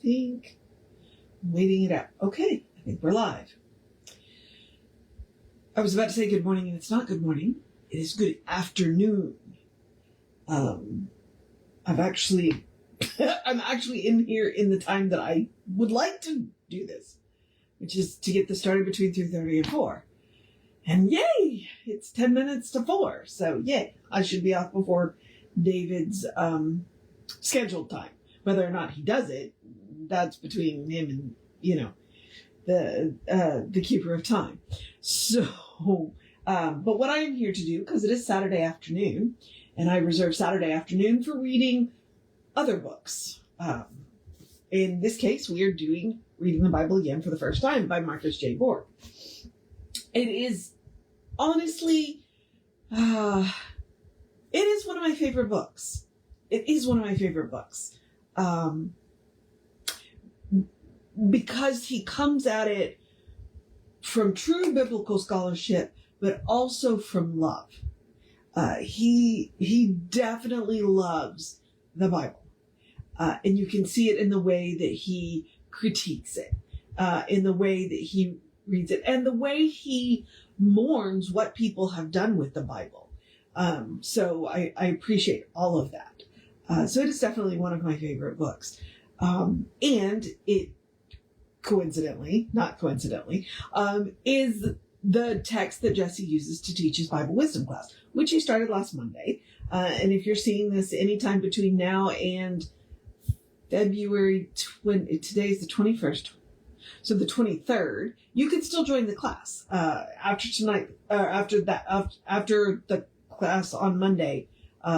think. I'm waiting it out. Okay, I think we're live. I was about to say good morning, and it's not good morning. It is good afternoon. I'm actually in here in the time that I would like to do this, which is to get this started between 3:30 and 4. And yay, it's 10 minutes to 4. So yay, I should be off before David's scheduled time. Whether or not he does it, that's between him and, the keeper of time. So, but what I am here to do, because it is Saturday afternoon, and I reserve Saturday afternoon for reading other books. In this case, we are reading the Bible again for the first time by Marcus Borg. It is honestly, it is one of my favorite books. It is one of my favorite books. Because he comes at it from true biblical scholarship, but also from love. He definitely loves the Bible. And you can see it in the way that he critiques it, in the way that he reads it, and the way he mourns what people have done with the Bible. So I appreciate all of that. So it is definitely one of my favorite books. And it, not coincidentally, is the text that Jesse uses to teach his Bible wisdom class, which he started last Monday. And if you're seeing this anytime between now and February today's the 21st, so the 23rd, you can still join the class after tonight, after the class on Monday,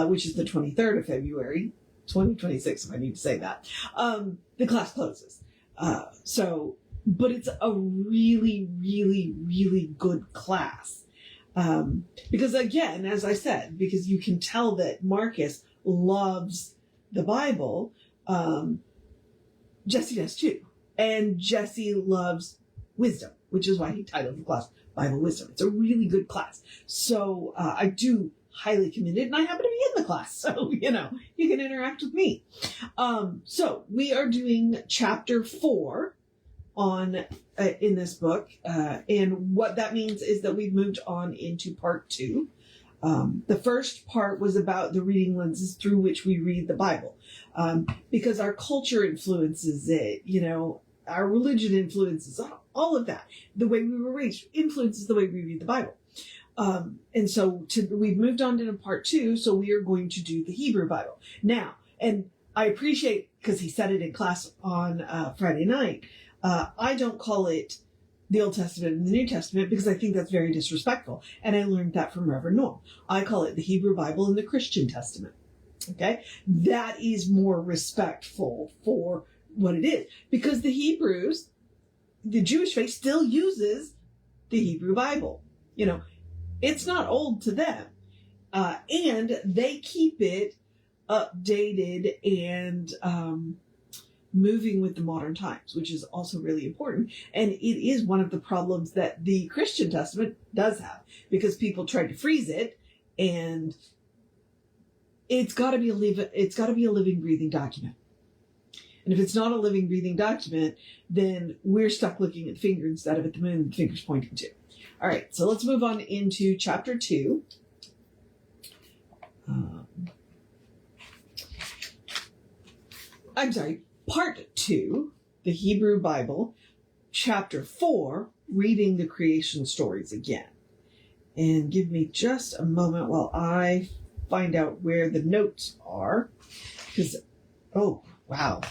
which is the 23rd of February, 2026, if I need to say that. The class closes. But it's a really, really, really good class. Because again, as I said, because you can tell that Marcus loves the Bible, Jesse does too. And Jesse loves wisdom, which is why he titled the class Bible Wisdom. It's a really good class. So I do highly commend it, and I happen to be in the class, so you can interact with me. So we are doing chapter 4 in this book, and what that means is that we've moved on into part 2. The first part was about the reading lenses through which we read the Bible, because our culture influences it, our religion influences all of that. The way we were raised influences the way we read the Bible. And so we've moved on to part 2, so we are going to do the Hebrew Bible. Now, and I appreciate, because he said it in class on Friday night, I don't call it the Old Testament and the New Testament because I think that's very disrespectful. And I learned that from Reverend Norm. I call it the Hebrew Bible and the Christian Testament. Okay? That is more respectful for what it is. Because the Hebrews, the Jewish faith still uses the Hebrew Bible. It's not old to them. And they keep it updated and moving with the modern times, which is also really important. And it is one of the problems that the Christian Testament does have, because people tried to freeze it, and it's got to be a living, breathing document. And if it's not a living, breathing document, then we're stuck looking at the finger instead of at the moon the finger's pointing to. All right, so let's move on into chapter 2. Part 2, the Hebrew Bible, chapter 4, reading the creation stories again. And give me just a moment while I find out where the notes are. Because, oh, wow.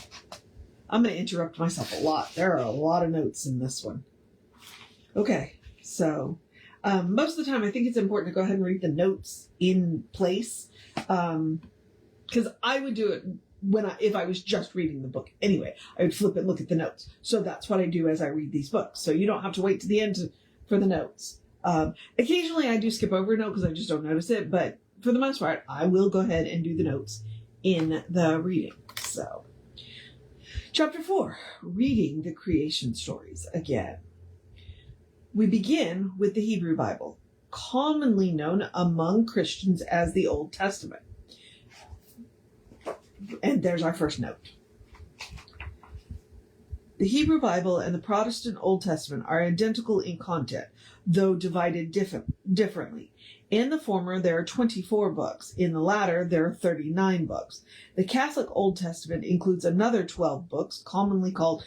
I'm going to interrupt myself a lot. There are a lot of notes in this one. Okay, so most of the time I think it's important to go ahead and read the notes in place. Because I would do it if I was just reading the book anyway. I would flip and look at the notes. So that's what I do as I read these books. So you don't have to wait to the end for the notes. Occasionally I do skip over a note because I just don't notice it, but for the most part, I will go ahead and do the notes in the reading. So, chapter 4, reading the creation stories again. We begin with the Hebrew Bible, commonly known among Christians as the Old Testament. And there's our first note. The Hebrew Bible and the Protestant Old Testament are identical in content, though divided differently. In the former, there are 24 books. In the latter, there are 39 books. The Catholic Old Testament includes another 12 books, commonly called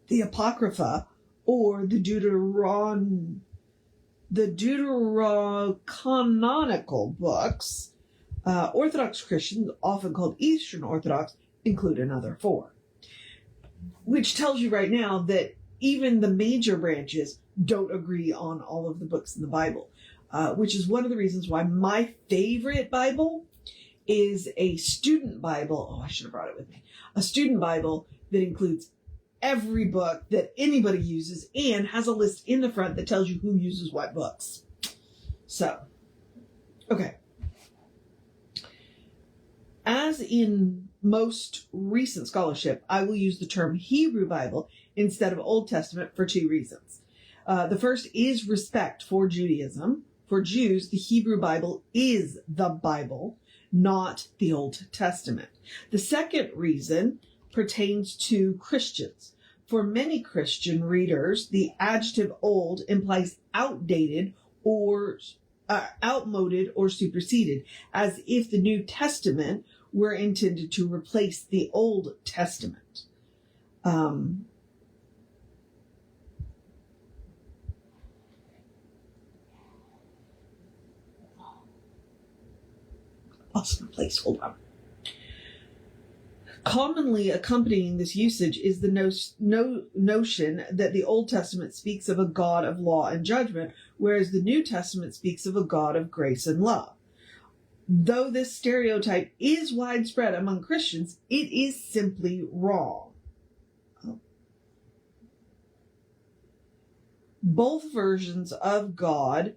the Apocrypha, or the Deuterocanonical books. Orthodox Christians, often called Eastern Orthodox, include another 4. Which tells you right now that even the major branches don't agree on all of the books in the Bible, which is one of the reasons why my favorite Bible is a student Bible. Oh, I should have brought it with me. A student Bible that includes every book that anybody uses and has a list in the front that tells you who uses what books. So, okay. As in most recent scholarship, I will use the term Hebrew Bible instead of Old Testament for 2 reasons. The first is respect for Judaism. For Jews, the Hebrew Bible is the Bible, not the Old Testament. The second reason pertains to Christians. For many Christian readers, the adjective old implies outdated or outmoded or superseded, as if the New Testament were intended to replace the Old Testament. Lost my place. Hold on. Commonly accompanying this usage is the notion that the Old Testament speaks of a God of law and judgment, whereas the New Testament speaks of a God of grace and love. Though this stereotype is widespread among Christians, it is simply wrong. Both visions of God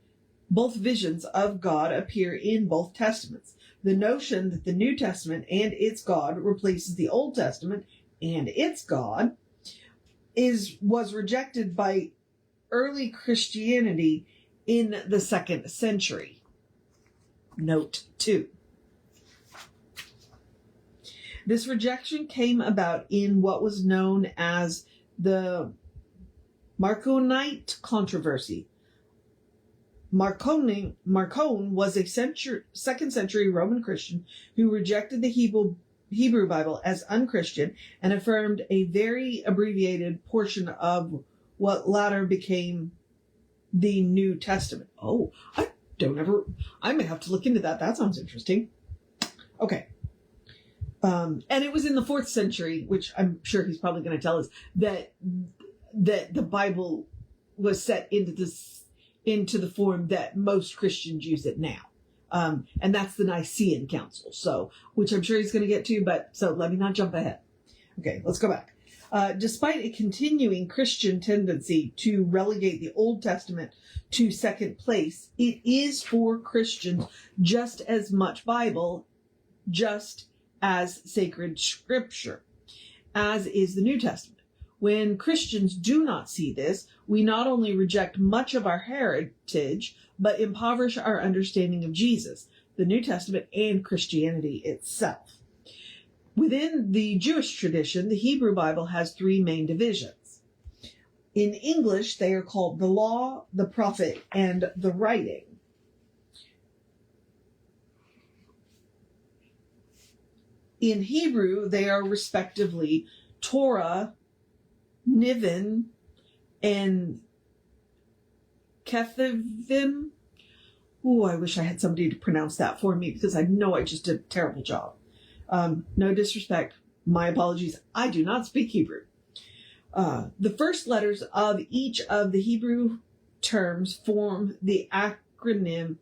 appear in both Testaments. The notion that the New Testament and its God replaces the Old Testament and its God was rejected by early Christianity in the 2nd century. Note 2. This rejection came about in what was known as the Marcionite controversy. Marcion was a 2nd century Roman Christian who rejected the Hebrew Bible as unchristian and affirmed a very abbreviated portion of what later became the New Testament. Oh, I may have to look into that. That sounds interesting. Okay. And it was in the 4th century, which I'm sure he's probably going to tell us, that the Bible was set into the form that most Christians use it now. And that's the Nicene Council. So, which I'm sure he's going to get to, so let me not jump ahead. Okay, let's go back. Despite a continuing Christian tendency to relegate the Old Testament to 2nd place, it is for Christians just as much Bible, just as sacred scripture, as is the New Testament. When Christians do not see this, we not only reject much of our heritage, but impoverish our understanding of Jesus, the New Testament, and Christianity itself. Within the Jewish tradition, the Hebrew Bible has 3 main divisions. In English, they are called the Law, the Prophet, and the Writing. In Hebrew, they are respectively Torah, Niven, and Kethavim. Ooh, I wish I had somebody to pronounce that for me because I know I just did a terrible job. No disrespect. My apologies. I do not speak Hebrew. The first letters of each of the Hebrew terms form the acronym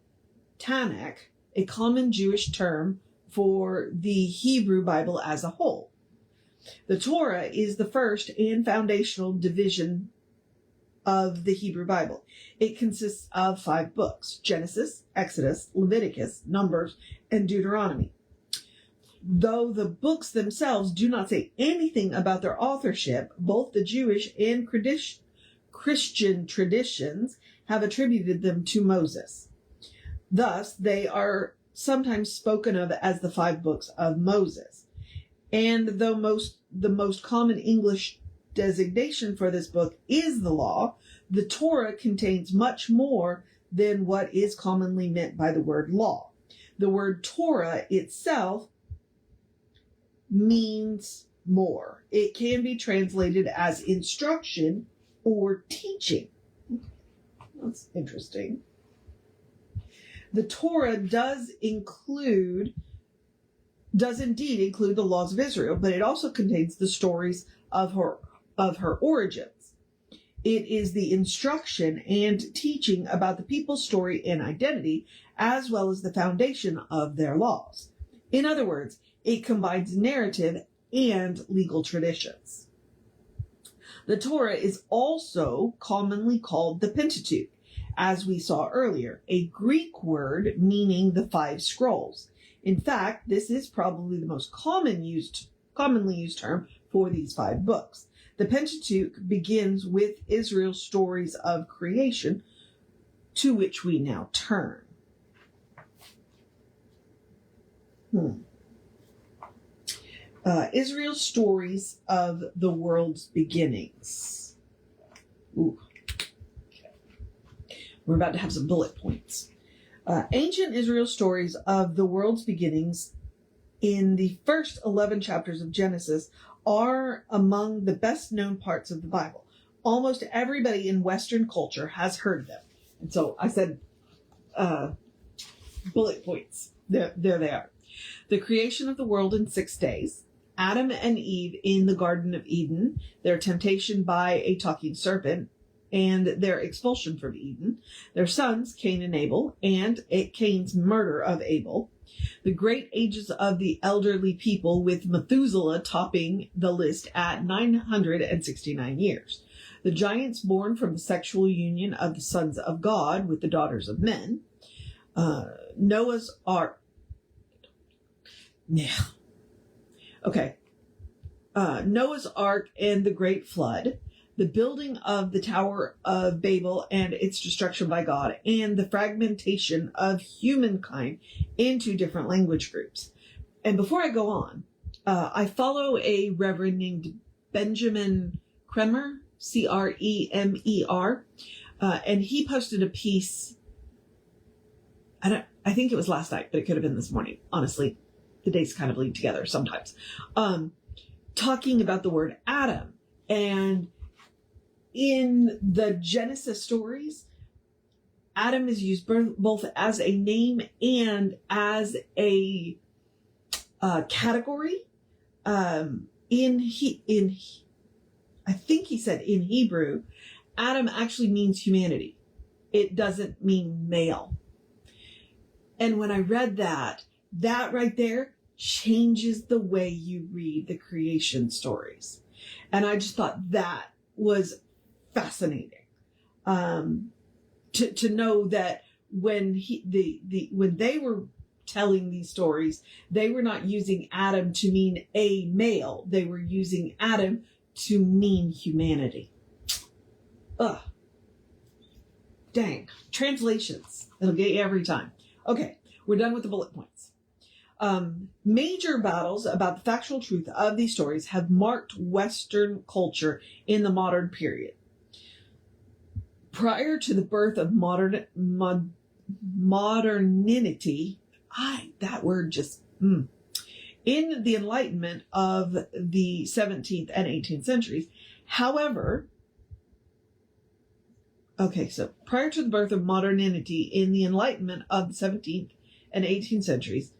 Tanakh, a common Jewish term for the Hebrew Bible as a whole. The Torah is the first and foundational division of the Hebrew Bible. It consists of 5 books: Genesis, Exodus, Leviticus, Numbers, and Deuteronomy. Though the books themselves do not say anything about their authorship, both the Jewish and Christian traditions have attributed them to Moses. Thus, they are sometimes spoken of as the 5 books of Moses. And though the most common English designation for this book is the law, the Torah contains much more than what is commonly meant by the word law. The word Torah itself means more. It can be translated as instruction or teaching. That's interesting. The Torah does indeed include the laws of Israel, but it also contains the stories of her origins. It is the instruction and teaching about the people's story and identity, as well as the foundation of their laws. In other words, it combines narrative and legal traditions. The Torah is also commonly called the Pentateuch, as we saw earlier, a Greek word meaning the 5 scrolls. In fact, this is probably the most commonly used term for these 5 books. The Pentateuch begins with Israel's stories of creation, to which we now turn. Israel's stories of the world's beginnings. Ooh. We're about to have some bullet points. Ancient Israel stories of the world's beginnings in the first 11 chapters of Genesis are among the best known parts of the Bible. Almost everybody in Western culture has heard them. And so I said bullet points. There they are. The creation of the world in 6 days. Adam and Eve in the Garden of Eden. Their temptation by a talking serpent and their expulsion from Eden. Their sons, Cain and Abel, and Cain's murder of Abel. The great ages of the elderly people, with Methuselah topping the list at 969 years. The giants born from the sexual union of the sons of God with the daughters of men. Noah's Ark. Yeah. Okay. Noah's Ark and the Great Flood. The building of the Tower of Babel and its destruction by God, and the fragmentation of humankind into different language groups. And before I go on, I follow a reverend named Benjamin Kremer, Cremer, and he posted a piece. I think it was last night, but it could have been this morning. Honestly, the days kind of bleed together sometimes. Talking about the word Adam. And in the Genesis stories, Adam is used both as a name and as a category. I think he said in Hebrew, Adam actually means humanity. It doesn't mean male. And when I read that right there changes the way you read the creation stories. And I just thought that was fascinating. To know that when when they were telling these stories, they were not using Adam to mean a male. They were using Adam to mean humanity. Ugh. Dang. Translations. It'll get you every time. Okay, we're done with the bullet points. Major battles about the factual truth of these stories have marked Western culture in the modern period. Prior to the birth of modernity, that word just, in the Enlightenment of the 17th and 18th centuries. However, so prior to the birth of modernity in the Enlightenment of the 17th and 18th centuries,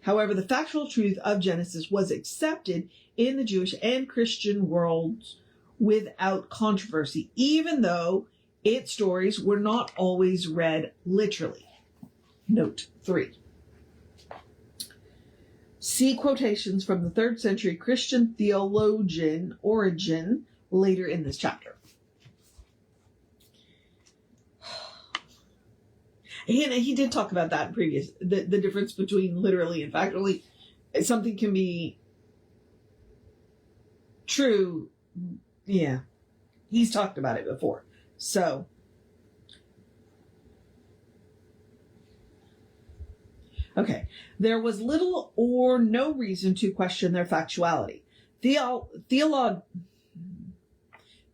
however, the factual truth of Genesis was accepted in the Jewish and Christian worlds without controversy, even though its stories were not always read literally. Note 3. See quotations from the 3rd century Christian theologian Origen later in this chapter. He did talk about that in previous, the difference between literally and factually. Something can be true. Yeah. He's talked about it before. So, okay. There was little or no reason to question their factuality.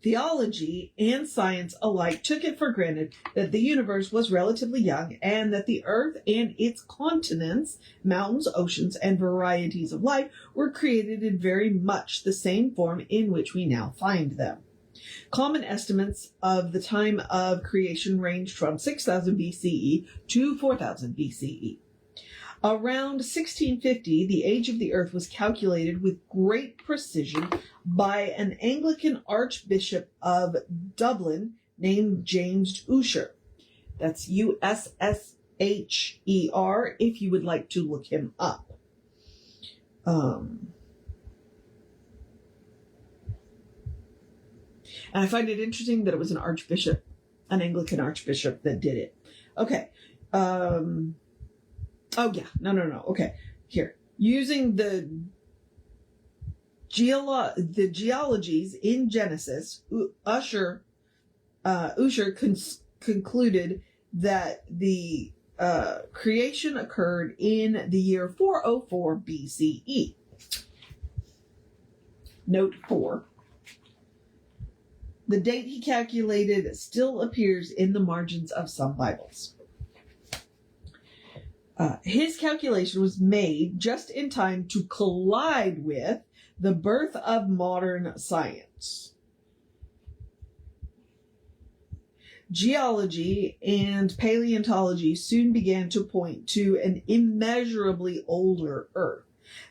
Theology and science alike took it for granted that the universe was relatively young and that the earth and its continents, mountains, oceans, and varieties of life were created in very much the same form in which we now find them. Common estimates of the time of creation ranged from 6000 BCE to 4000 BCE. Around 1650, the age of the earth was calculated with great precision by an Anglican archbishop of Dublin named James Ussher. That's Ussher, if you would like to look him up. And I find it interesting that it was an archbishop, an Anglican archbishop that did it. Okay. Oh, yeah. No. Okay. Here. Using the geologies in Genesis, Ussher concluded that the creation occurred in the year 404 BCE. Note 4. The date he calculated still appears in the margins of some Bibles. His calculation was made just in time to collide with the birth of modern science. Geology and paleontology soon began to point to an immeasurably older Earth.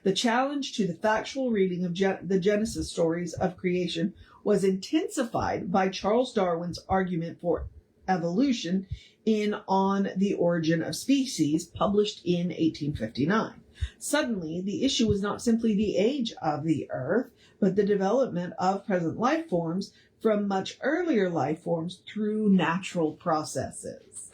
The challenge to the factual reading of the Genesis stories of creation was intensified by Charles Darwin's argument for evolution in On the Origin of Species, published in 1859. Suddenly, the issue was not simply the age of the Earth, but the development of present life forms from much earlier life forms through natural processes.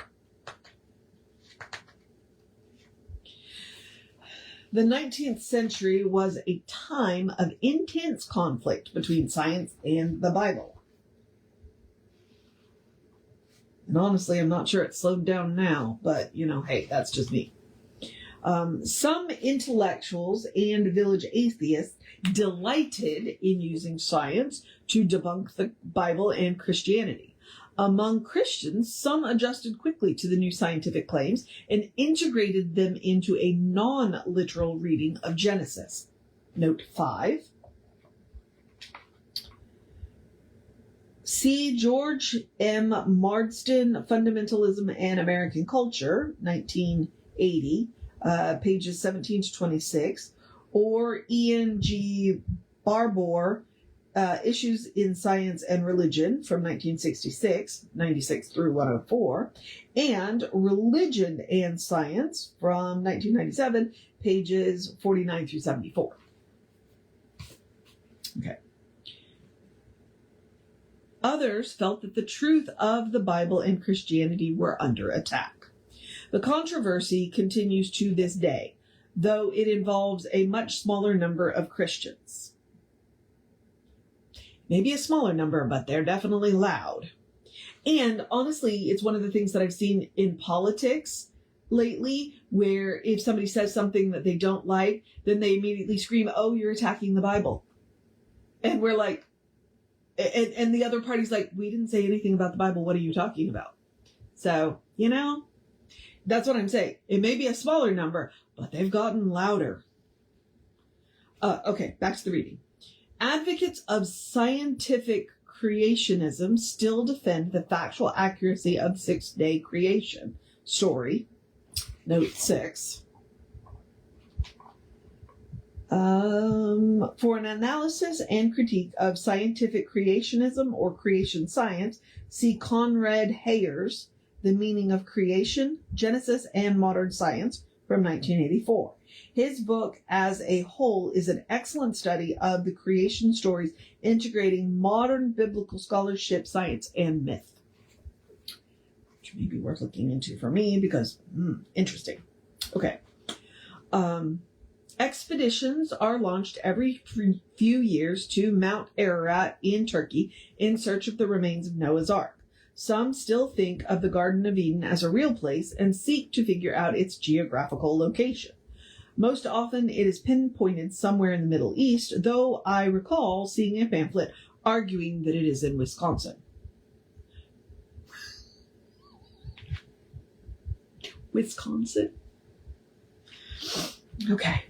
The 19th century was a time of intense conflict between science and the Bible. And honestly, I'm not sure it's slowed down now, but, hey, that's just me. Some intellectuals and village atheists delighted in using science to debunk the Bible and Christianity. Among Christians, some adjusted quickly to the new scientific claims and integrated them into a non-literal reading of Genesis. Note 5. See George M. Marsden, Fundamentalism and American Culture, 1980, pages 17 to 26, or Ian G. Barbour, Issues in Science and Religion, from 1966, 96 through 104, and Religion and Science, from 1997, pages 49 through 74. Okay. Others felt that the truth of the Bible and Christianity were under attack. The controversy continues to this day, though it involves a much smaller number of Christians. Maybe a smaller number, but they're definitely loud. And honestly, it's one of the things that I've seen in politics lately, where if somebody says something that they don't like, then they immediately scream, "Oh, you're attacking the Bible." And we're like, and the other party's like, "We didn't say anything about the Bible. What are you talking about?" So, that's what I'm saying. It may be a smaller number, but they've gotten louder. Okay, back to the reading. Advocates of scientific creationism still defend the factual accuracy of six-day creation story. Note 6. For an analysis and critique of scientific creationism or creation science, see Conrad Hayer's The Meaning of Creation, Genesis and Modern Science, from 1984. His book as a whole is an excellent study of the creation stories integrating modern biblical scholarship, science, and myth. Which may be worth looking into for me because, interesting. Okay. Expeditions are launched every few years to Mount Ararat in Turkey in search of the remains of Noah's Ark. Some still think of the Garden of Eden as a real place and seek to figure out its geographical location. Most often it is pinpointed somewhere in the Middle East, though I recall seeing a pamphlet arguing that it is in Wisconsin. Wisconsin? Okay.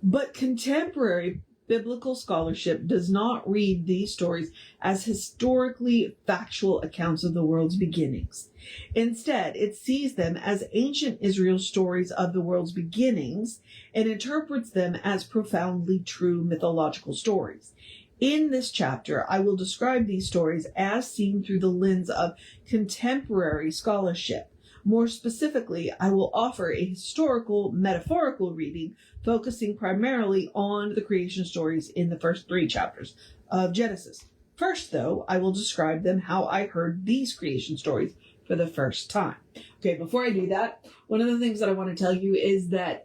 But contemporary biblical scholarship does not read these stories as historically factual accounts of the world's beginnings. Instead, it sees them as ancient Israel stories of the world's beginnings and interprets them as profoundly true mythological stories. In this chapter, I will describe these stories as seen through the lens of contemporary scholarship. More specifically, I will offer a historical-metaphorical reading focusing primarily on the creation stories in the first 3 chapters of Genesis. First, though, I will describe them how I heard these creation stories for the first time. Okay, before I do that, one of the things that I want to tell you is that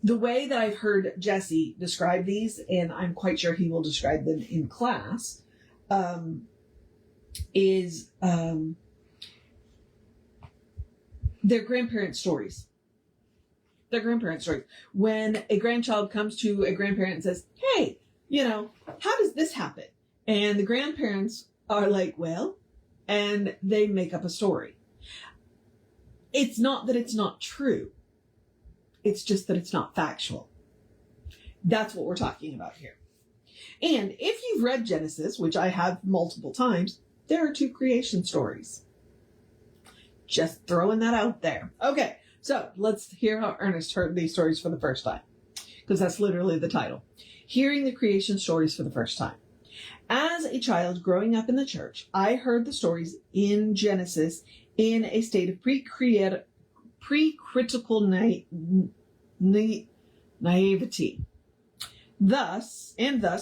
the way that I've heard Jesse describe these, and I'm quite sure he will describe them in class, is their grandparent stories. Their grandparent stories. When a grandchild comes to a grandparent and says, hey, how does this happen? And the grandparents are like, well, and they make up a story. It's not that it's not true. It's just that it's not factual. That's what we're talking about here. And if you've read Genesis, which I have multiple times, there are 2 creation stories. Just throwing that out there. Okay, so let's hear how Ernest heard these stories for the first time, because that's literally the title. Hearing the creation stories for the first time. As a child growing up in the church, I heard the stories in Genesis in a state of pre-critical naivety. Thus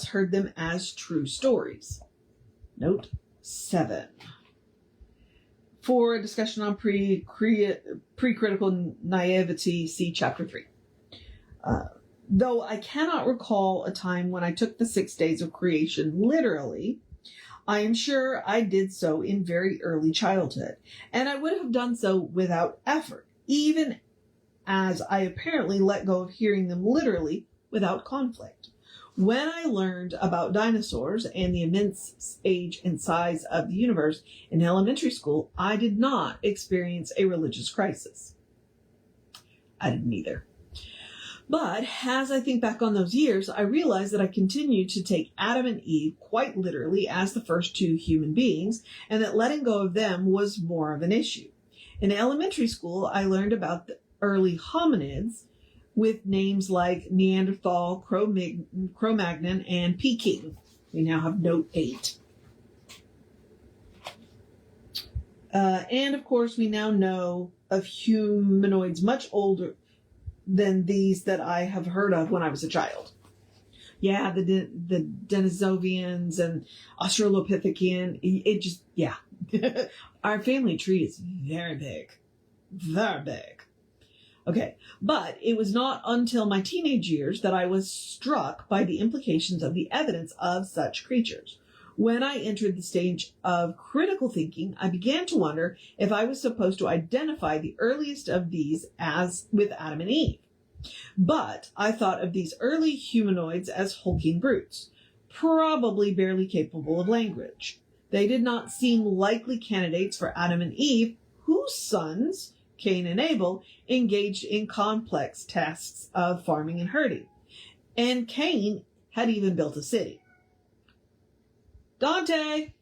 heard them as true stories. Note 7. For a discussion on pre-critical naivety, see chapter 3. Though I cannot recall a time when I took the 6 days of creation literally, I am sure I did so in very early childhood, and I would have done so without effort, even as I apparently let go of hearing them literally without conflict. When I learned about dinosaurs and the immense age and size of the universe in elementary school, I did not experience a religious crisis. I didn't either. But as I think back on those years, I realize that I continued to take Adam and Eve quite literally as the first 2 human beings, and that letting go of them was more of an issue. In elementary school, I learned about the early hominids with names like Neanderthal, Cro-Magnon, and Peking. We now have note 8. And of course, we now know of humanoids much older than these that I have heard of when I was a child. Yeah, the Denisovians and Australopithecian. It just, yeah. Our family tree is very big. Very big. Okay, but it was not until my teenage years that I was struck by the implications of the evidence of such creatures. When I entered the stage of critical thinking, I began to wonder if I was supposed to identify the earliest of these as with Adam and Eve. But I thought of these early humanoids as hulking brutes, probably barely capable of language. They did not seem likely candidates for Adam and Eve, whose sons, Cain and Abel, engaged in complex tasks of farming and herding. And Cain had even built a city. Dante!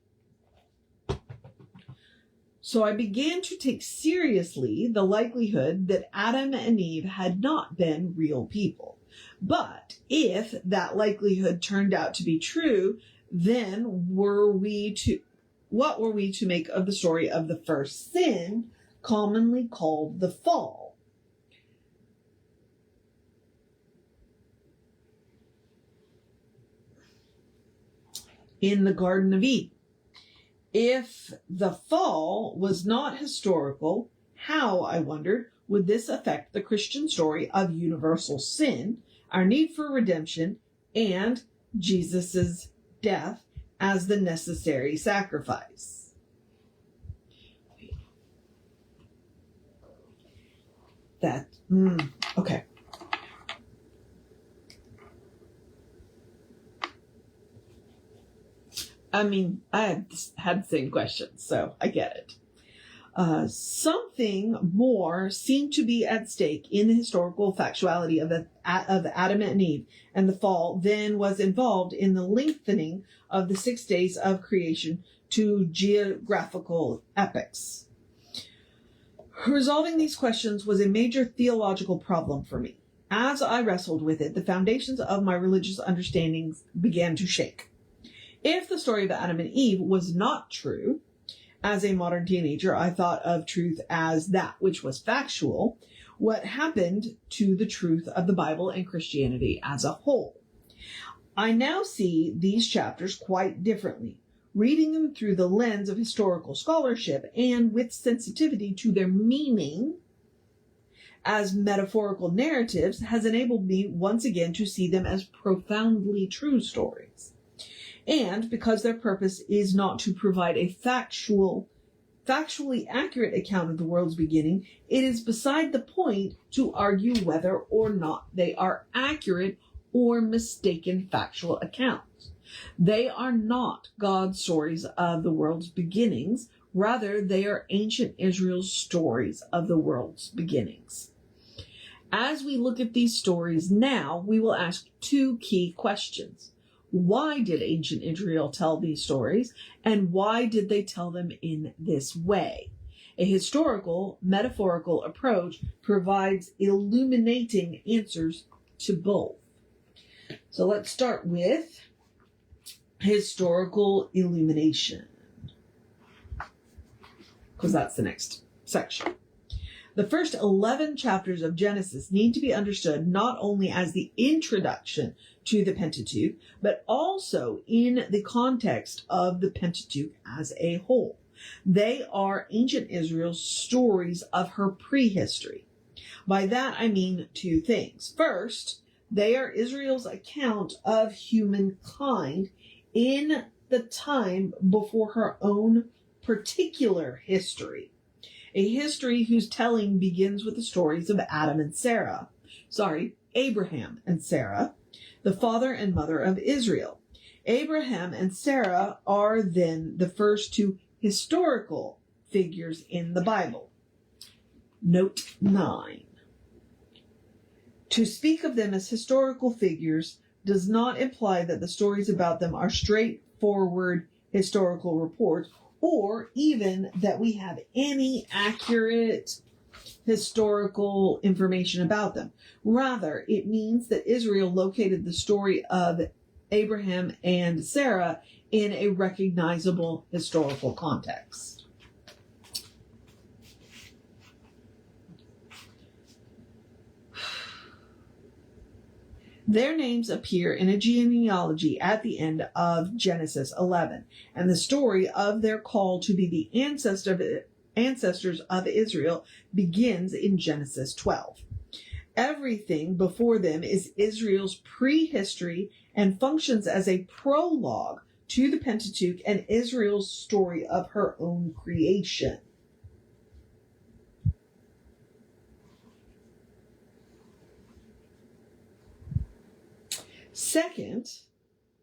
So I began to take seriously the likelihood that Adam and Eve had not been real people. But if that likelihood turned out to be true, then what were we to make of the story of the first sin, commonly called the fall? In the Garden of Eden. If the fall was not historical, how, I wondered, would this affect the Christian story of universal sin, our need for redemption, and Jesus' death as the necessary sacrifice? Okay. I mean, I had the same question, so I get it. Something more seemed to be at stake in the historical factuality of Adam and Eve and the fall than was involved in the lengthening of the 6 days of creation to geographical epochs. Resolving these questions was a major theological problem for me. As I wrestled with it, the foundations of my religious understandings began to shake. If the story of Adam and Eve was not true, as a modern teenager, I thought of truth as that which was factual. What happened to the truth of the Bible and Christianity as a whole? I now see these chapters quite differently, reading them through the lens of historical scholarship and with sensitivity to their meaning as metaphorical narratives has enabled me once again to see them as profoundly true stories. And because their purpose is not to provide a factually accurate account of the world's beginning, it is beside the point to argue whether or not they are accurate or mistaken factual accounts. They are not God's stories of the world's beginnings. Rather, they are ancient Israel's stories of the world's beginnings. As we look at these stories now, we will ask two key questions. Why did ancient Israel tell these stories, and why did they tell them in this way? A historical, metaphorical approach provides illuminating answers to both. So let's start with historical illumination, because that's the next section. The first 11 chapters of Genesis need to be understood not only as the introduction to the Pentateuch, but also in the context of the Pentateuch as a whole. They are ancient Israel's stories of her prehistory. By that I mean two things. First, they are Israel's account of humankind in the time before her own particular history. A history whose telling begins with the stories of Abraham and Sarah, the father and mother of Israel. Abraham and Sarah are then the first two historical figures in the Bible. Note 9. To speak of them as historical figures does not imply that the stories about them are straightforward historical reports, or even that we have any accurate historical information about them. Rather, it means that Israel located the story of Abraham and Sarah in a recognizable historical context. Their names appear in a genealogy at the end of Genesis 11, and the story of their call to be the ancestors of Israel begins in Genesis 12. Everything before them is Israel's prehistory and functions as a prologue to the Pentateuch and Israel's story of her own creation. Second,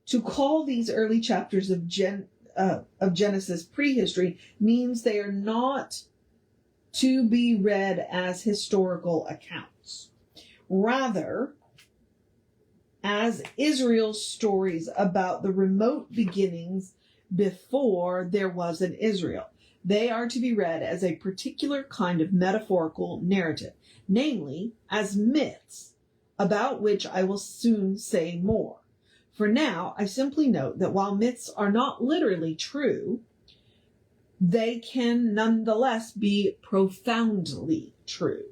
to call these early chapters of Genesis prehistory means they are not to be read as historical accounts. Rather, as Israel's stories about the remote beginnings before there was an Israel. They are to be read as a particular kind of metaphorical narrative, namely as myths, about which I will soon say more. For now, I simply note that while myths are not literally true, they can nonetheless be profoundly true,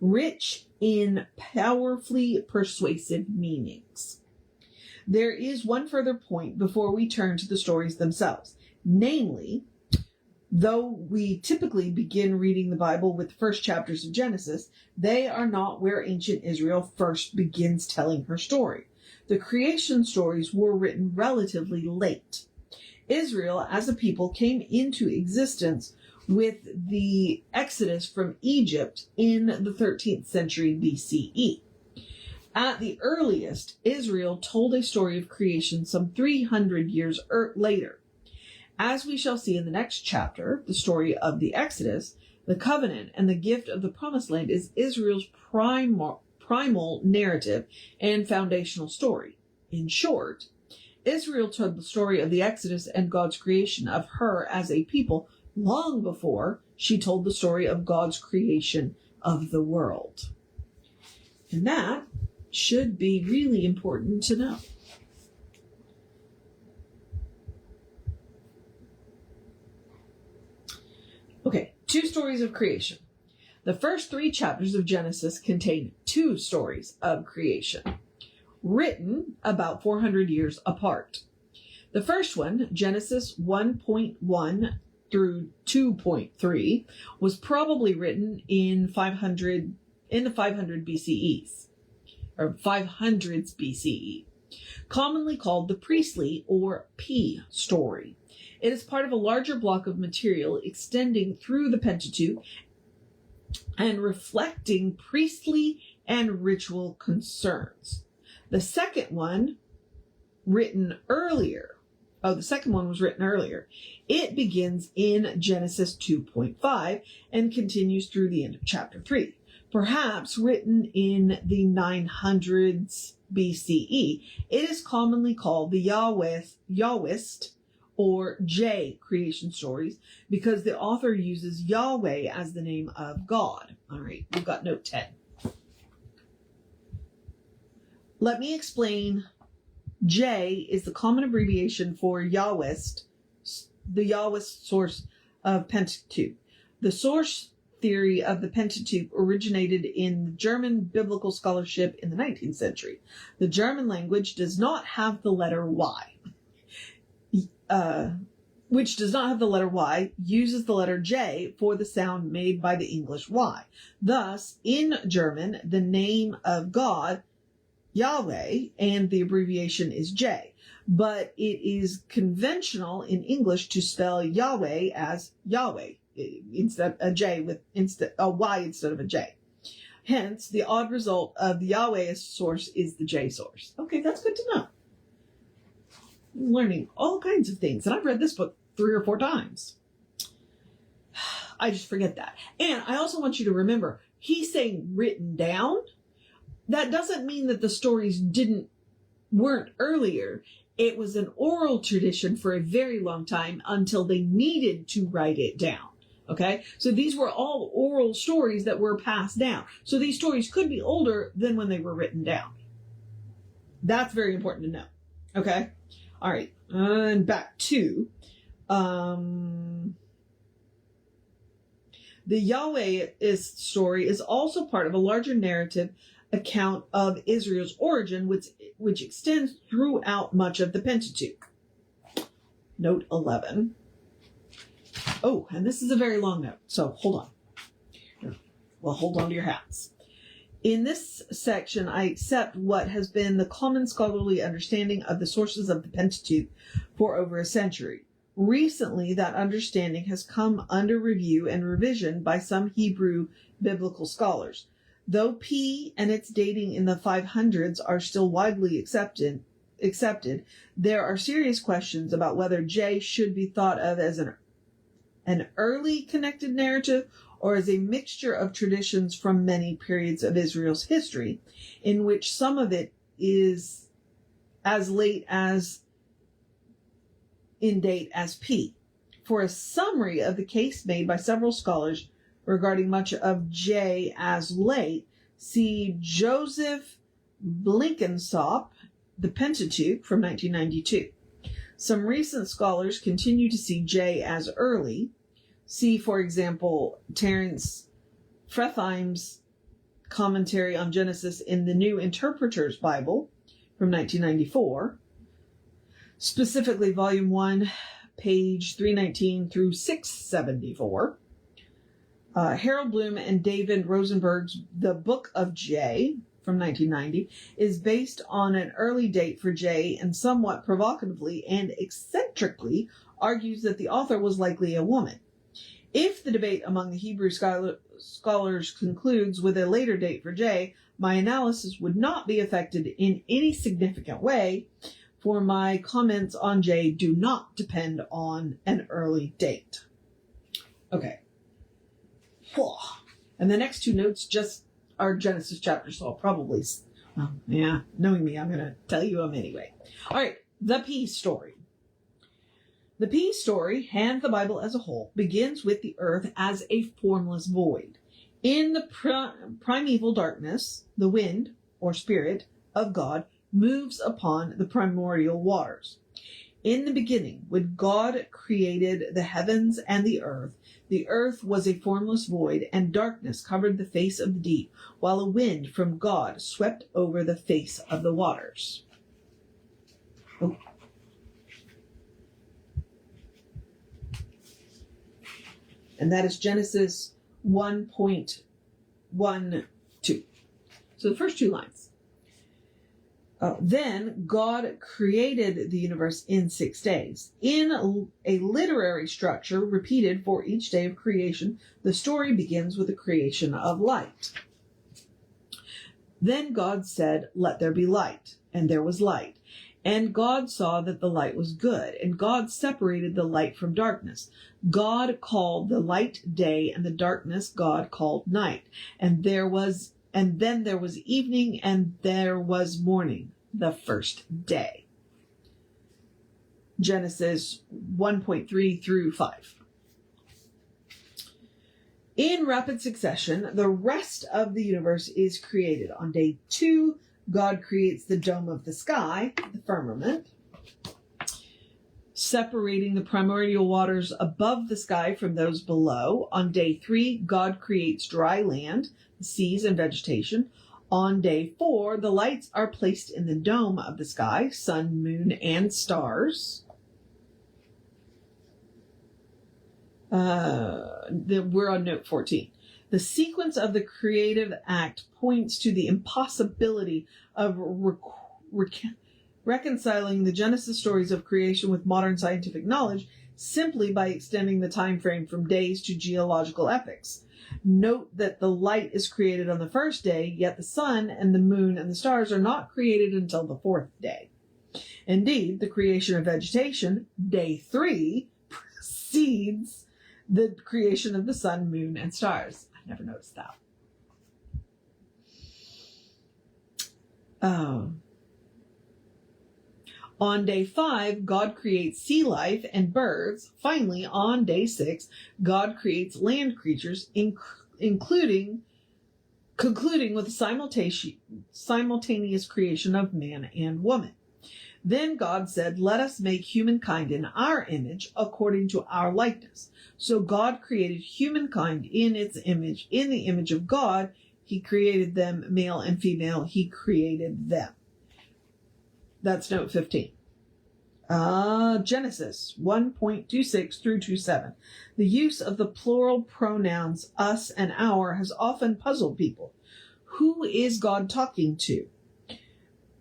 rich in powerfully persuasive meanings. There is one further point before we turn to the stories themselves, namely, though we typically begin reading the Bible with the first chapters of Genesis, they are not where ancient Israel first begins telling her story. The creation stories were written relatively late. Israel as a people came into existence with the Exodus from Egypt in the 13th century BCE. At the earliest, Israel told a story of creation some 300 years later. As we shall see in the next chapter, the story of the Exodus, the covenant and the gift of the promised land is Israel's primal narrative and foundational story. In short, Israel told the story of the Exodus and God's creation of her as a people long before she told the story of God's creation of the world. And that should be really important to know. Okay, 2 stories of creation. The first 3 chapters of Genesis contain 2 stories of creation, written about 400 years apart. The first one, Genesis 1.1 through 2.3, was probably written in the 500 BCEs, or 500s BCE, commonly called the priestly or P story. It is part of a larger block of material extending through the Pentateuch and reflecting priestly and ritual concerns. The second one was written earlier. It begins in Genesis 2.5 and continues through the end of chapter 3. Perhaps written in the 900s BCE, it is commonly called the Yahwist or J creation stories because the author uses Yahweh as the name of God. All right, we've got note 10. Let me explain. J is the common abbreviation for Yahwist, the Yahwist source of Pentateuch. The source theory of the Pentateuch originated in German biblical scholarship in the 19th century. The German language does not have the letter Y. Which does not have the letter Y, uses the letter J for the sound made by the English Y. Thus, in German, the name of God, Yahweh, and the abbreviation is J. But it is conventional in English to spell Yahweh as Yahweh, instead a Y instead of a J. Hence, the odd result of the Yahweh source is the J source. Okay, that's good to know. I'm learning all kinds of things, and I've read this book 3 or 4 times. I just forget that. And I also want you to remember, he's saying written down. That doesn't mean that the stories weren't earlier. It was an oral tradition for a very long time until they needed to write it down. Okay? So these were all oral stories that were passed down. So these stories could be older than when they were written down. That's very important to know. Okay? All right. And back to the Yahwehist story is also part of a larger narrative account of Israel's origin, which extends throughout much of the Pentateuch. Note 11. Oh, and this is a very long note, so hold on. Well, hold on to your hats. In this section, I accept what has been the common scholarly understanding of the sources of the Pentateuch for over a century. Recently, that understanding has come under review and revision by some Hebrew biblical scholars. Though P and its dating in the 500s are still widely accepted, there are serious questions about whether J should be thought of as an early connected narrative or as a mixture of traditions from many periods of Israel's history, in which some of it is as late as in date as P. For a summary of the case made by several scholars regarding much of J as late, see Joseph Blenkinsop, The Pentateuch from 1992. Some recent scholars continue to see J as early. See, for example, Terence Fretheim's commentary on Genesis in the New Interpreter's Bible from 1994, specifically Volume 1, page 319 through 674. Harold Bloom and David Rosenberg's The Book of J from 1990 is based on an early date for J and somewhat provocatively and eccentrically argues that the author was likely a woman. If the debate among the Hebrew scholars concludes with a later date for J, my analysis would not be affected in any significant way for my comments on J do not depend on an early date. Okay. And the next two notes just are Genesis chapters, so I'll probably, knowing me, I'm going to tell you them anyway. All right, the P story. The P story, and the Bible as a whole, begins with the earth as a formless void. In the primeval darkness, the wind, or spirit, of God moves upon the primordial waters. In the beginning, when God created the heavens and the earth was a formless void, and darkness covered the face of the deep, while a wind from God swept over the face of the waters. Oh. And that is Genesis 1.12. So the first two lines. Then God created the universe in 6 days. In a literary structure repeated for each day of creation, the story begins with the creation of light. Then God said, "Let there be light," and there was light. And God saw that the light was good, and God separated the light from darkness. God called the light day, and the darkness God called night. And then there was evening, and there was morning, the first day. Genesis 1.3 through 5. In rapid succession, the rest of the universe is created. On day 2, God creates the dome of the sky, the firmament, separating the primordial waters above the sky from those below. On day 3, God creates dry land, the seas and vegetation. On day 4, the lights are placed in the dome of the sky, sun, moon, and stars. We're on note 14. The sequence of the creative act points to the impossibility of reconciling the Genesis stories of creation with modern scientific knowledge simply by extending the time frame from days to geological epochs. Note that the light is created on the first day, yet the sun and the moon and the stars are not created until the 4th day. Indeed, the creation of vegetation, day 3, precedes the creation of the sun, moon, and stars. I never noticed that. On day 5, God creates sea life and birds. Finally, on day 6, God creates land creatures, concluding with the simultaneous creation of man and woman. Then God said, "Let us make humankind in our image, according to our likeness." So God created humankind in its image. In the image of God, he created them, male and female, he created them. That's note 15. Genesis 1.26 through 27. The use of the plural pronouns us and our has often puzzled people. Who is God talking to?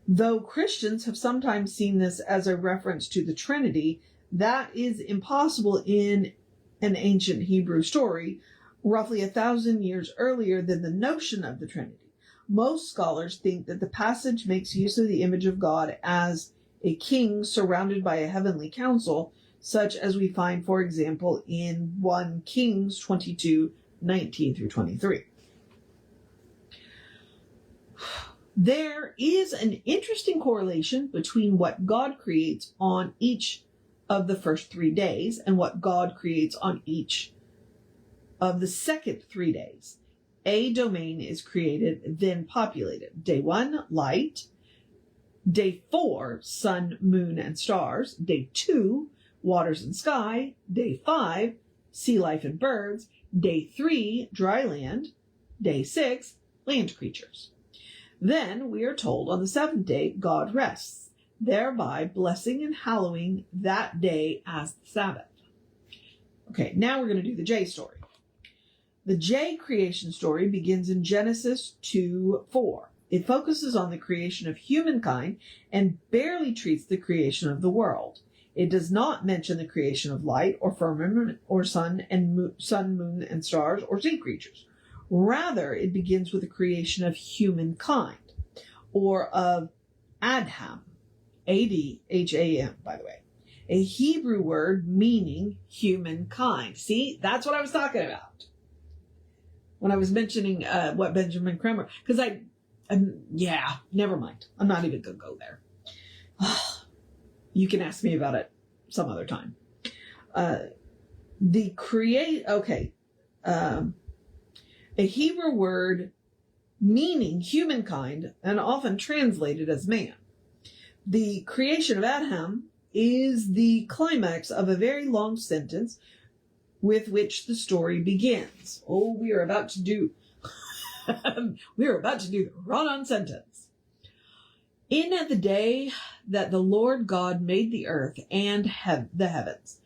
Though Christians have sometimes seen this as a reference to the Trinity, that is impossible in an ancient Hebrew story, roughly 1,000 years earlier than the notion of the Trinity. Most scholars think that the passage makes use of the image of God as a king surrounded by a heavenly council, such as we find, for example, in 1 Kings 22:19 through 23. There is an interesting correlation between what God creates on each of the first 3 days and what God creates on each of the second 3 days. A domain is created, then populated. Day 1, light. Day 4, sun, moon, and stars. Day 2, waters and sky. Day 5, sea life and birds. Day 3, dry land. Day 6, land creatures. Then we are told on the 7th day, God rests, thereby blessing and hallowing that day as the Sabbath. Okay, now we're going to do the J story. The J creation story begins in Genesis 2:4. It focuses on the creation of humankind and barely treats the creation of the world. It does not mention the creation of light or firmament or sun, moon, and stars or sea creatures. Rather, it begins with the creation of humankind, or of Adam, A-D-H-A-M, by the way. A Hebrew word meaning humankind. See, that's what I was talking about when I was mentioning what Benjamin Kremer, because never mind. I'm not even going to go there. You can ask me about it some other time. A Hebrew word meaning humankind and often translated as man. The creation of Adam is the climax of a very long sentence with which the story begins. Oh, we are about to do the run-on sentence. In the day that the Lord God made the earth and the heavens,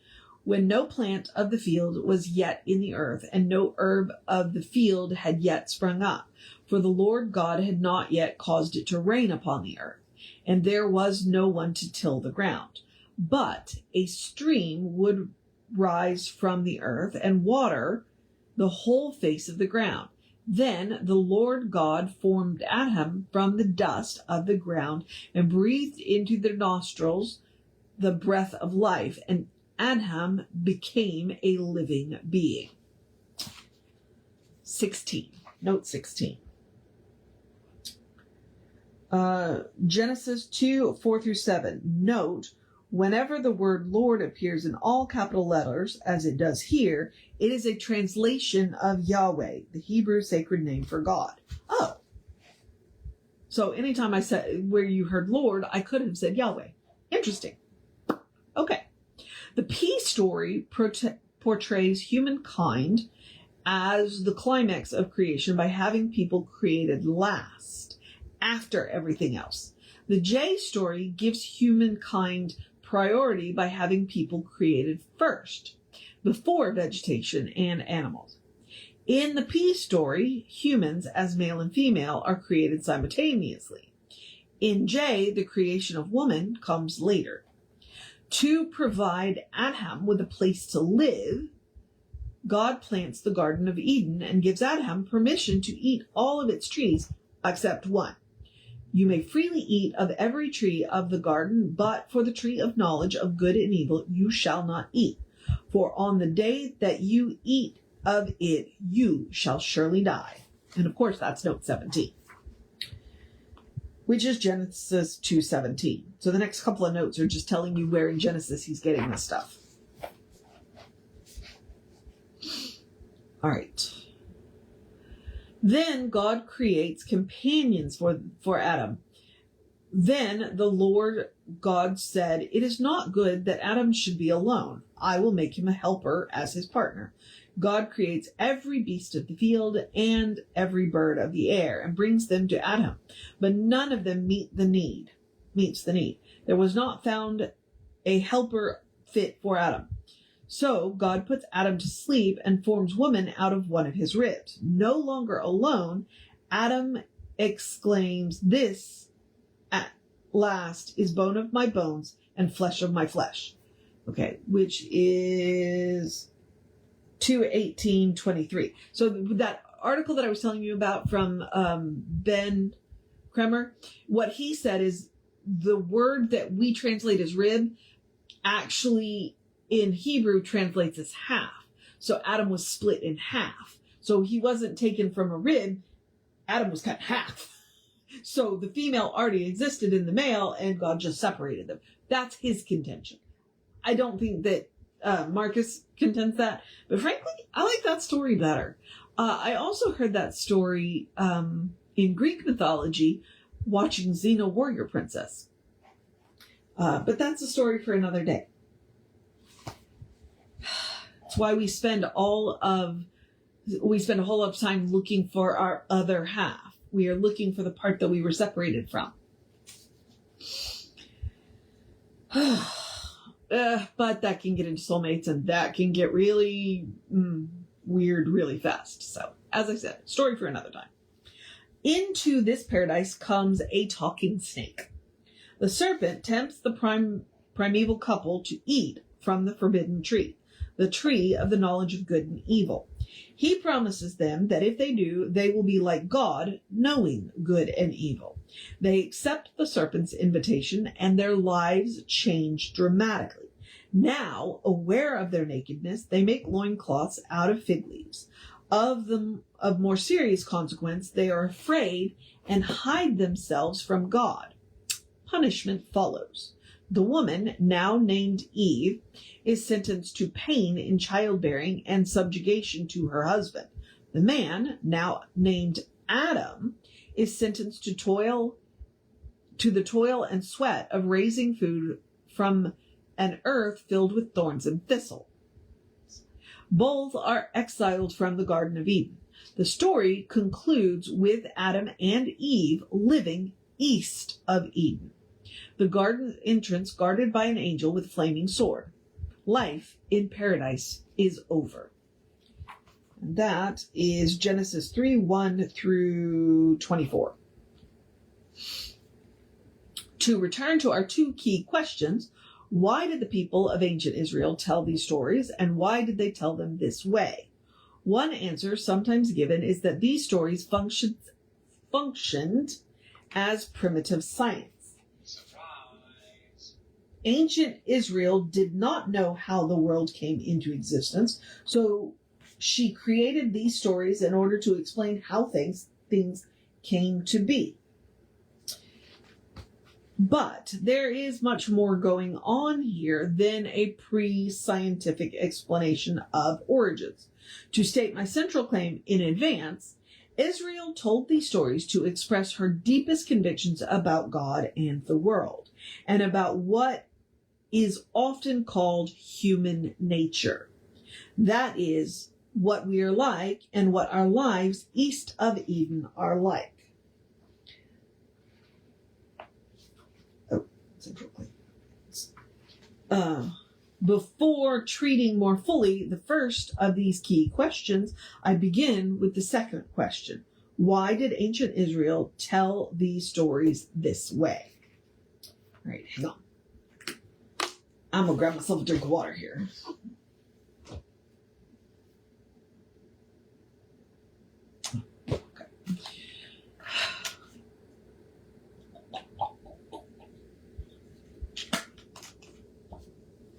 when no plant of the field was yet in the earth, and no herb of the field had yet sprung up, for the Lord God had not yet caused it to rain upon the earth, and there was no one to till the ground. But a stream would rise from the earth and water the whole face of the ground. Then the Lord God formed Adam from the dust of the ground and breathed into their nostrils the breath of life, and Adam became a living being. 16. Note 16. Genesis 2, 4-7. Note, whenever the word Lord appears in all capital letters, as it does here, it is a translation of Yahweh, the Hebrew sacred name for God. Oh. So anytime I said where you heard Lord, I could have said Yahweh. Interesting. Okay. The P story portrays humankind as the climax of creation by having people created last, after everything else. The J story gives humankind priority by having people created first, before vegetation and animals. In the P story, humans, as male and female, are created simultaneously. In J, the creation of woman comes later. To provide Adam with a place to live, God plants the Garden of Eden and gives Adam permission to eat all of its trees except one. You may freely eat of every tree of the garden, but for the tree of knowledge of good and evil you shall not eat. For on the day that you eat of it, you shall surely die. And of course, that's note 17. Which is Genesis 2:17. So the next couple of notes are just telling you where in Genesis he's getting this stuff. All right. Then God creates companions for Adam. Then the Lord God said, "It is not good that Adam should be alone. I will make him a helper as his partner." God creates every beast of the field and every bird of the air and brings them to Adam, but none of them meets the need. There was not found a helper fit for Adam. So God puts Adam to sleep and forms woman out of one of his ribs. No longer alone, Adam exclaims, "This at last is bone of my bones and flesh of my flesh." Okay, which is 2:18-23. So that article that I was telling you about from Ben Kremer, what he said is the word that we translate as rib actually in Hebrew translates as half. So Adam was split in half. So he wasn't taken from a rib. Adam was cut in half. So the female already existed in the male and God just separated them. That's his contention. I don't think that Marcus contends that, but frankly, I like that story better. I also heard that story in Greek mythology watching Xena Warrior Princess. But that's a story for another day. That's why we spend a whole lot of time looking for our other half. We are looking for the part that we were separated from. But that can get into soulmates, and that can get really weird really fast. So, as I said, story for another time. Into this paradise comes a talking snake. The serpent tempts the primeval couple to eat from the forbidden tree, the tree of the knowledge of good and evil. He promises them that if they do, they will be like God, knowing good and evil. They accept the serpent's invitation, and their lives change dramatically. Now, aware of their nakedness, they make loincloths out of fig leaves. Of more serious consequence, they are afraid and hide themselves from God. Punishment follows. The woman, now named Eve, is sentenced to pain in childbearing and subjugation to her husband. The man, now named Adam, is sentenced to the toil and sweat of raising food from an earth filled with thorns and thistles. Both are exiled from the Garden of Eden. The story concludes with Adam and Eve living east of Eden, the garden entrance guarded by an angel with flaming sword. Life in paradise is over. And that is Genesis 3:1 through 24. To return to our two key questions, why did the people of ancient Israel tell these stories, and why did they tell them this way? One answer sometimes given is that these stories functioned as primitive science. Surprise! Ancient Israel did not know how the world came into existence, so she created these stories in order to explain how things came to be. But there is much more going on here than a pre-scientific explanation of origins. To state my central claim in advance, Israel told these stories to express her deepest convictions about God and the world, and about what is often called human nature. That is, what we are like and what our lives east of Eden are like. Before treating more fully the first of these key questions, I begin with the second question. Why did ancient Israel tell these stories this way? All right, hang on. I'm going to grab myself a drink of water here.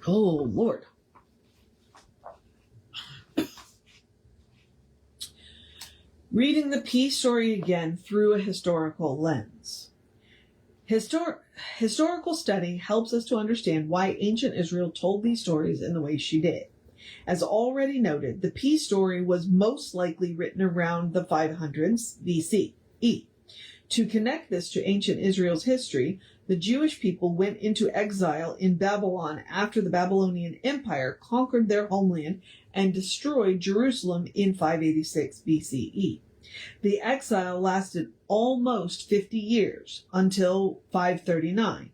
Oh, Lord. Reading the peace story again through a historical lens. Historical study helps us to understand why ancient Israel told these stories in the way she did. As already noted, the peace story was most likely written around the 500s BCE. To connect this to ancient Israel's history, the Jewish people went into exile in Babylon after the Babylonian Empire conquered their homeland and destroyed Jerusalem in 586 BCE. The exile lasted almost 50 years until 539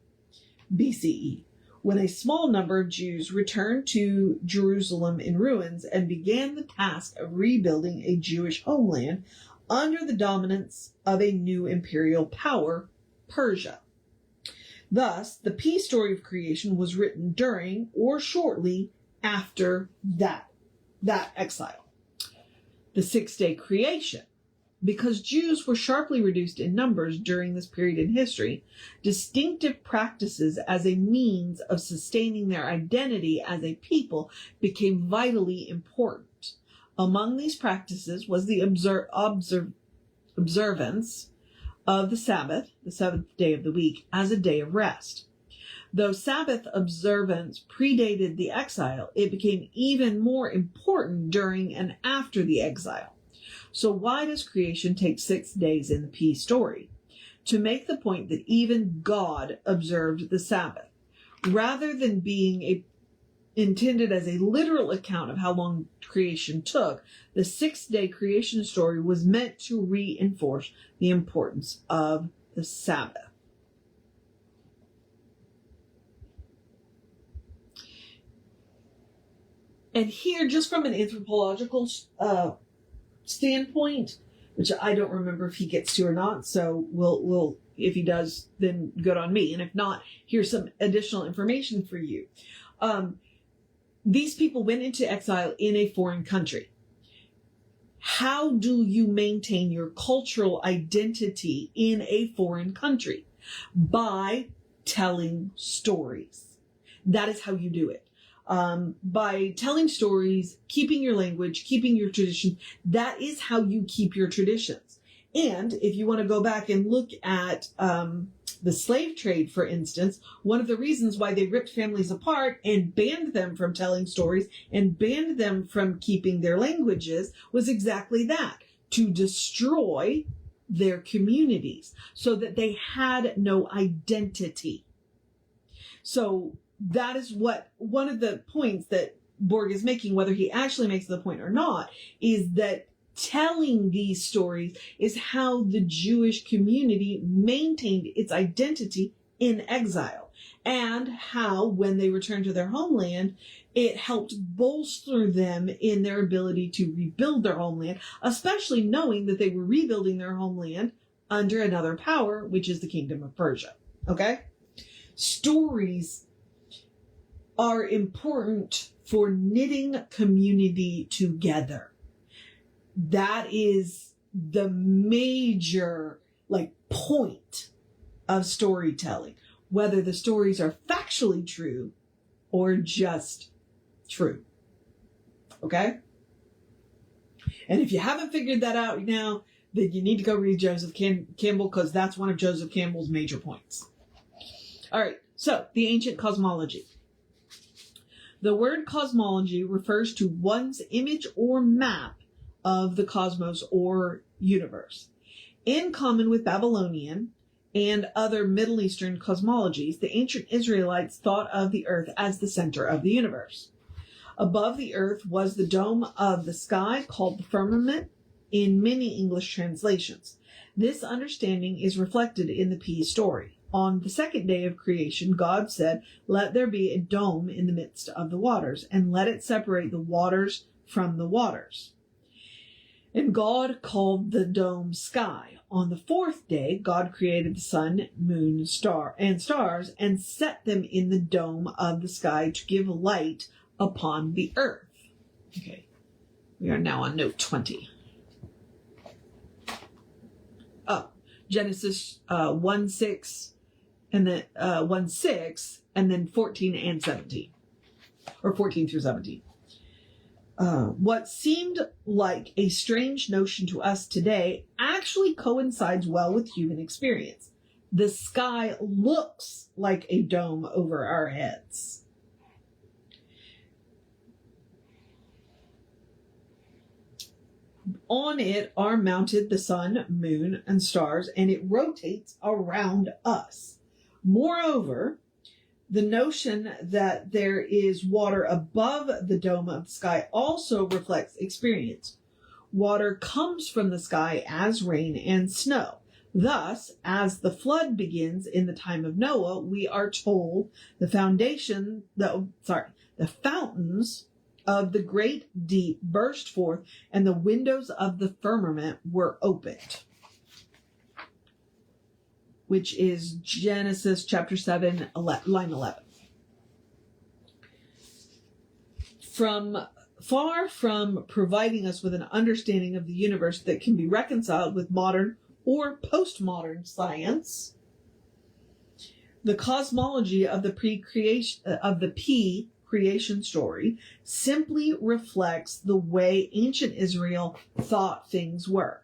BCE, when a small number of Jews returned to Jerusalem in ruins and began the task of rebuilding a Jewish homeland under the dominance of a new imperial power, Persia. Thus, the peace story of creation was written during or shortly after that exile. The 6-day creation. Because Jews were sharply reduced in numbers during this period in history, distinctive practices as a means of sustaining their identity as a people became vitally important. Among these practices was the observance of the Sabbath, the seventh day of the week, as a day of rest. Though Sabbath observance predated the exile, it became even more important during and after the exile. So why does creation take 6 days in the peace story? To make the point that even God observed the Sabbath. Rather than being intended as a literal account of how long creation took, the 6-day creation story was meant to reinforce the importance of the Sabbath. And here, just from an anthropological standpoint, which I don't remember if he gets to or not, so we'll if he does, then good on me. And if not, here's some additional information for you. These people went into exile in a foreign country. how do you maintain your cultural identity in a foreign country? By telling stories. That is how you do it. By telling stories, keeping your language, keeping your tradition, that is how you keep your traditions. And if you want to go back and look at the slave trade, for instance, one of the reasons why they ripped families apart and banned them from telling stories and banned them from keeping their languages was exactly that, to destroy their communities so that they had no identity. So that is what one of the points that Borg is making, whether he actually makes the point or not, is that telling these stories is how the Jewish community maintained its identity in exile, and how, when they returned to their homeland, it helped bolster them in their ability to rebuild their homeland, especially knowing that they were rebuilding their homeland under another power, which is the Kingdom of Persia. Okay? Stories are important for knitting community together. That is the major, point of storytelling, whether the stories are factually true or just true. Okay? And if you haven't figured that out now, then you need to go read Joseph Campbell, because that's one of Joseph Campbell's major points. All right, so the ancient cosmology. The word cosmology refers to one's image or map of the cosmos or universe. In common with Babylonian and other Middle Eastern cosmologies, the ancient Israelites thought of the earth as the center of the universe. Above the earth was the dome of the sky, called the firmament in many English translations. This understanding is reflected in the P story. On the second day of creation, God said, "Let there be a dome in the midst of the waters, and let it separate the waters from the waters." And God called the dome sky. On the fourth day, God created the sun, moon, and stars, and set them in the dome of the sky to give light upon the earth. Okay, we are now on note 20. Genesis 1:6, and then 1:6, and then 14 and 17, or 14 through 17. What seemed like a strange notion to us today actually coincides well with human experience. The sky looks like a dome over our heads. On it are mounted the sun, moon, and stars, and it rotates around us. Moreover, the notion that there is water above the dome of the sky also reflects experience. Water comes from the sky as rain and snow. Thus, as the flood begins in the time of Noah, we are told the fountains of the great deep burst forth, and the windows of the firmament were opened. Which is Genesis chapter 7, line 11. Far from providing us with an understanding of the universe that can be reconciled with modern or postmodern science, the cosmology of the creation story simply reflects the way ancient Israel thought things were.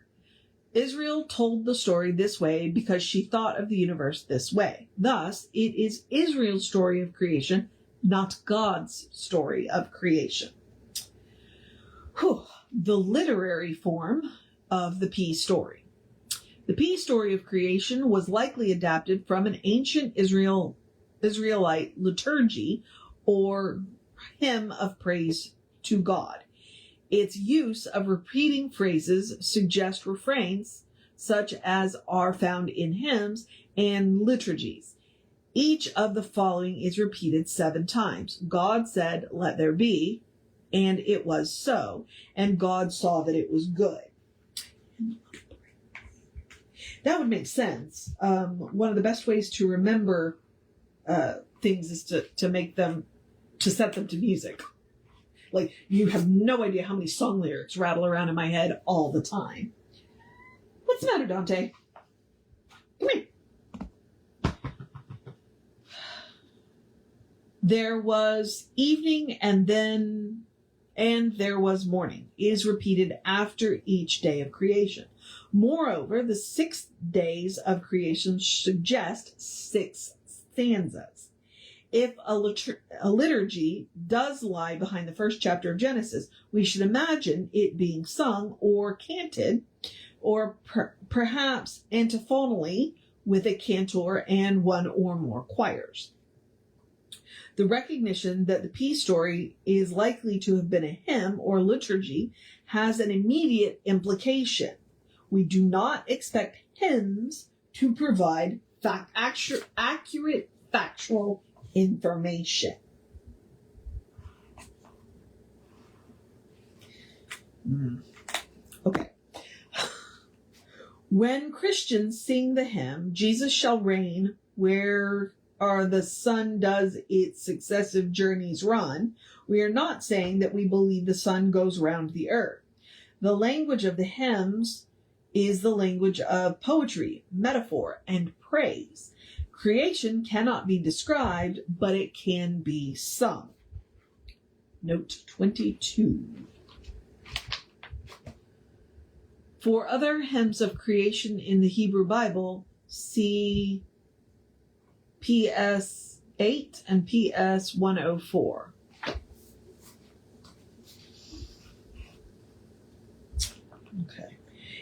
Israel told the story this way because she thought of the universe this way. Thus, it is Israel's story of creation, not God's story of creation. The literary form of the P story. The P story of creation was likely adapted from an ancient Israelite liturgy or hymn of praise to God. Its use of repeating phrases suggests refrains such as are found in hymns and liturgies. Each of the following is repeated 7 times. God said, "Let there be," and it was so, and God saw that it was good. That would make sense. One of the best ways to remember things is to make them, to set them to music. Like, you have no idea how many song lyrics rattle around in my head all the time. What's the matter, Dante? Come here. There was evening and there was morning is repeated after each day of creation. Moreover, the 6 days of creation suggest 6 stanzas. If a liturgy does lie behind the first chapter of Genesis, we should imagine it being sung or canted, or perhaps antiphonally with a cantor and one or more choirs. The recognition that the P story is likely to have been a hymn or liturgy has an immediate implication. We do not expect hymns to provide accurate factual information. Okay. When Christians sing the hymn, Jesus shall reign where the sun does its successive journeys run, we are not saying that we believe the sun goes round the earth. The language of the hymns is the language of poetry, metaphor, and praise. Creation cannot be described, but it can be sung. Note 22. For other hymns of creation in the Hebrew Bible, see PS 8 and PS 104. Okay.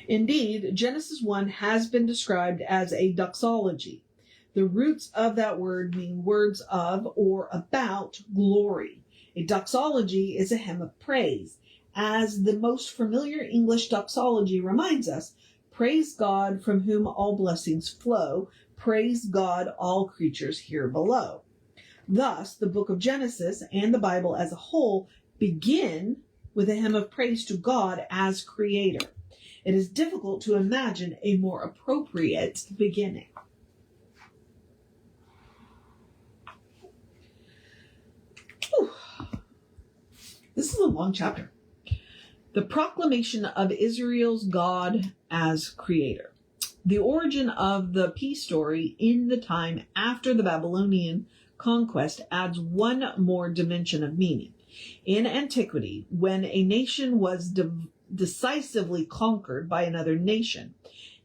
Indeed, Genesis 1 has been described as a doxology. The roots of that word mean words of or about glory. A doxology is a hymn of praise. As the most familiar English doxology reminds us, praise God from whom all blessings flow. Praise God, all creatures here below. Thus, the book of Genesis and the Bible as a whole begin with a hymn of praise to God as creator. It is difficult to imagine a more appropriate beginning. Whew. This is a long chapter. The proclamation of Israel's God as creator. The origin of the peace story in the time after the Babylonian conquest adds one more dimension of meaning. In antiquity, when a nation was decisively conquered by another nation,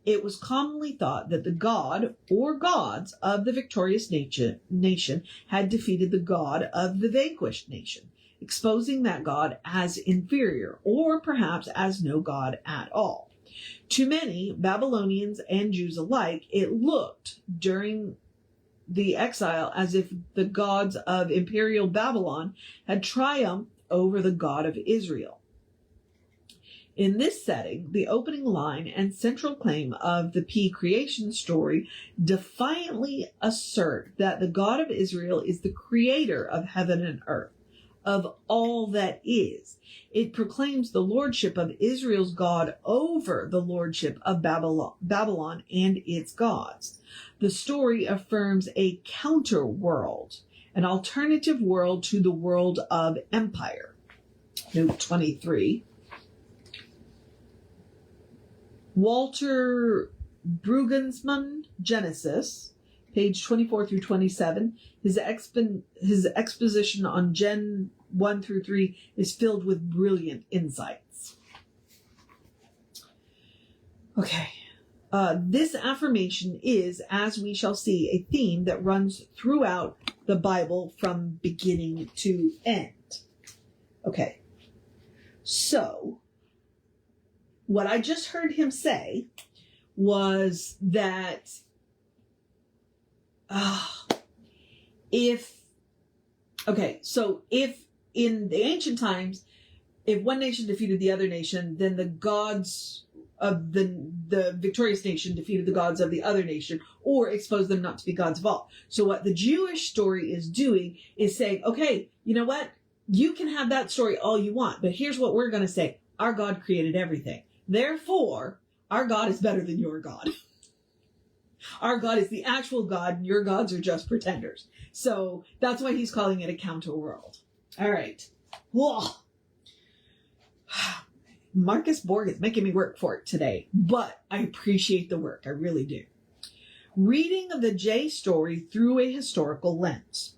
it was commonly thought that the god or gods of the victorious nation had defeated the god of the vanquished nation, exposing that god as inferior or perhaps as no god at all. To many, Babylonians and Jews alike, it looked during the exile as if the gods of imperial Babylon had triumphed over the God of Israel. In this setting, the opening line and central claim of the P creation story defiantly assert that the God of Israel is the creator of heaven and earth, of all that is. It proclaims the lordship of Israel's God over the lordship of Babylon and its gods. The story affirms a counter world, an alternative world to the world of empire. Note 23. Walter Brueggemann, Genesis, page 24 through 27. His exposition on Gen 1 through 3 is filled with brilliant insights. Okay. This affirmation is, as we shall see, a theme that runs throughout the Bible from beginning to end. Okay. So, what I just heard him say was that if in the ancient times, if one nation defeated the other nation, then the gods of the victorious nation defeated the gods of the other nation, or exposed them not to be gods of all. So what the Jewish story is doing is saying, okay, you know what? You can have that story all you want, but here's what we're going to say. Our God created everything. Therefore, our God is better than your God. Our God is the actual God, and your gods are just pretenders. So that's why he's calling it a counter world. All right. Whoa. Marcus Borg is making me work for it today, but I appreciate the work. I really do. Reading the J story through a historical lens.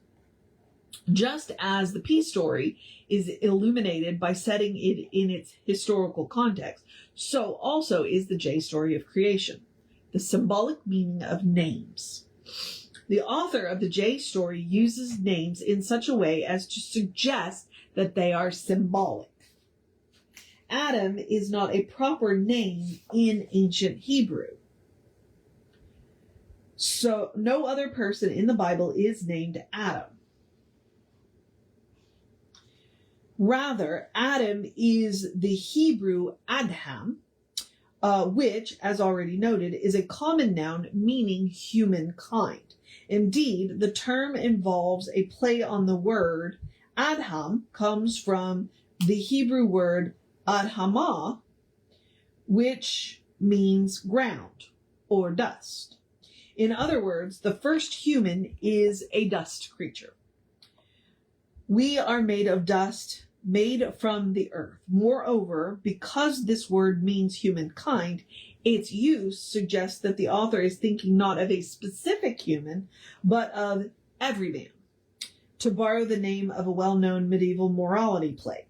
Just as the P story is illuminated by setting it in its historical context, so also is the J story of creation, the symbolic meaning of names. The author of the J story uses names in such a way as to suggest that they are symbolic. Adam is not a proper name in ancient Hebrew. So no other person in the Bible is named Adam. Rather, Adam is the Hebrew Adham, which, as already noted, is a common noun meaning humankind. Indeed, the term involves a play on the word. Adham comes from the Hebrew word Adhamah, which means ground or dust. In other words, the first human is a dust creature. We are made of dust, made from the earth. Moreover, because this word means humankind, its use suggests that the author is thinking not of a specific human, but of every man, to borrow the name of a well-known medieval morality play.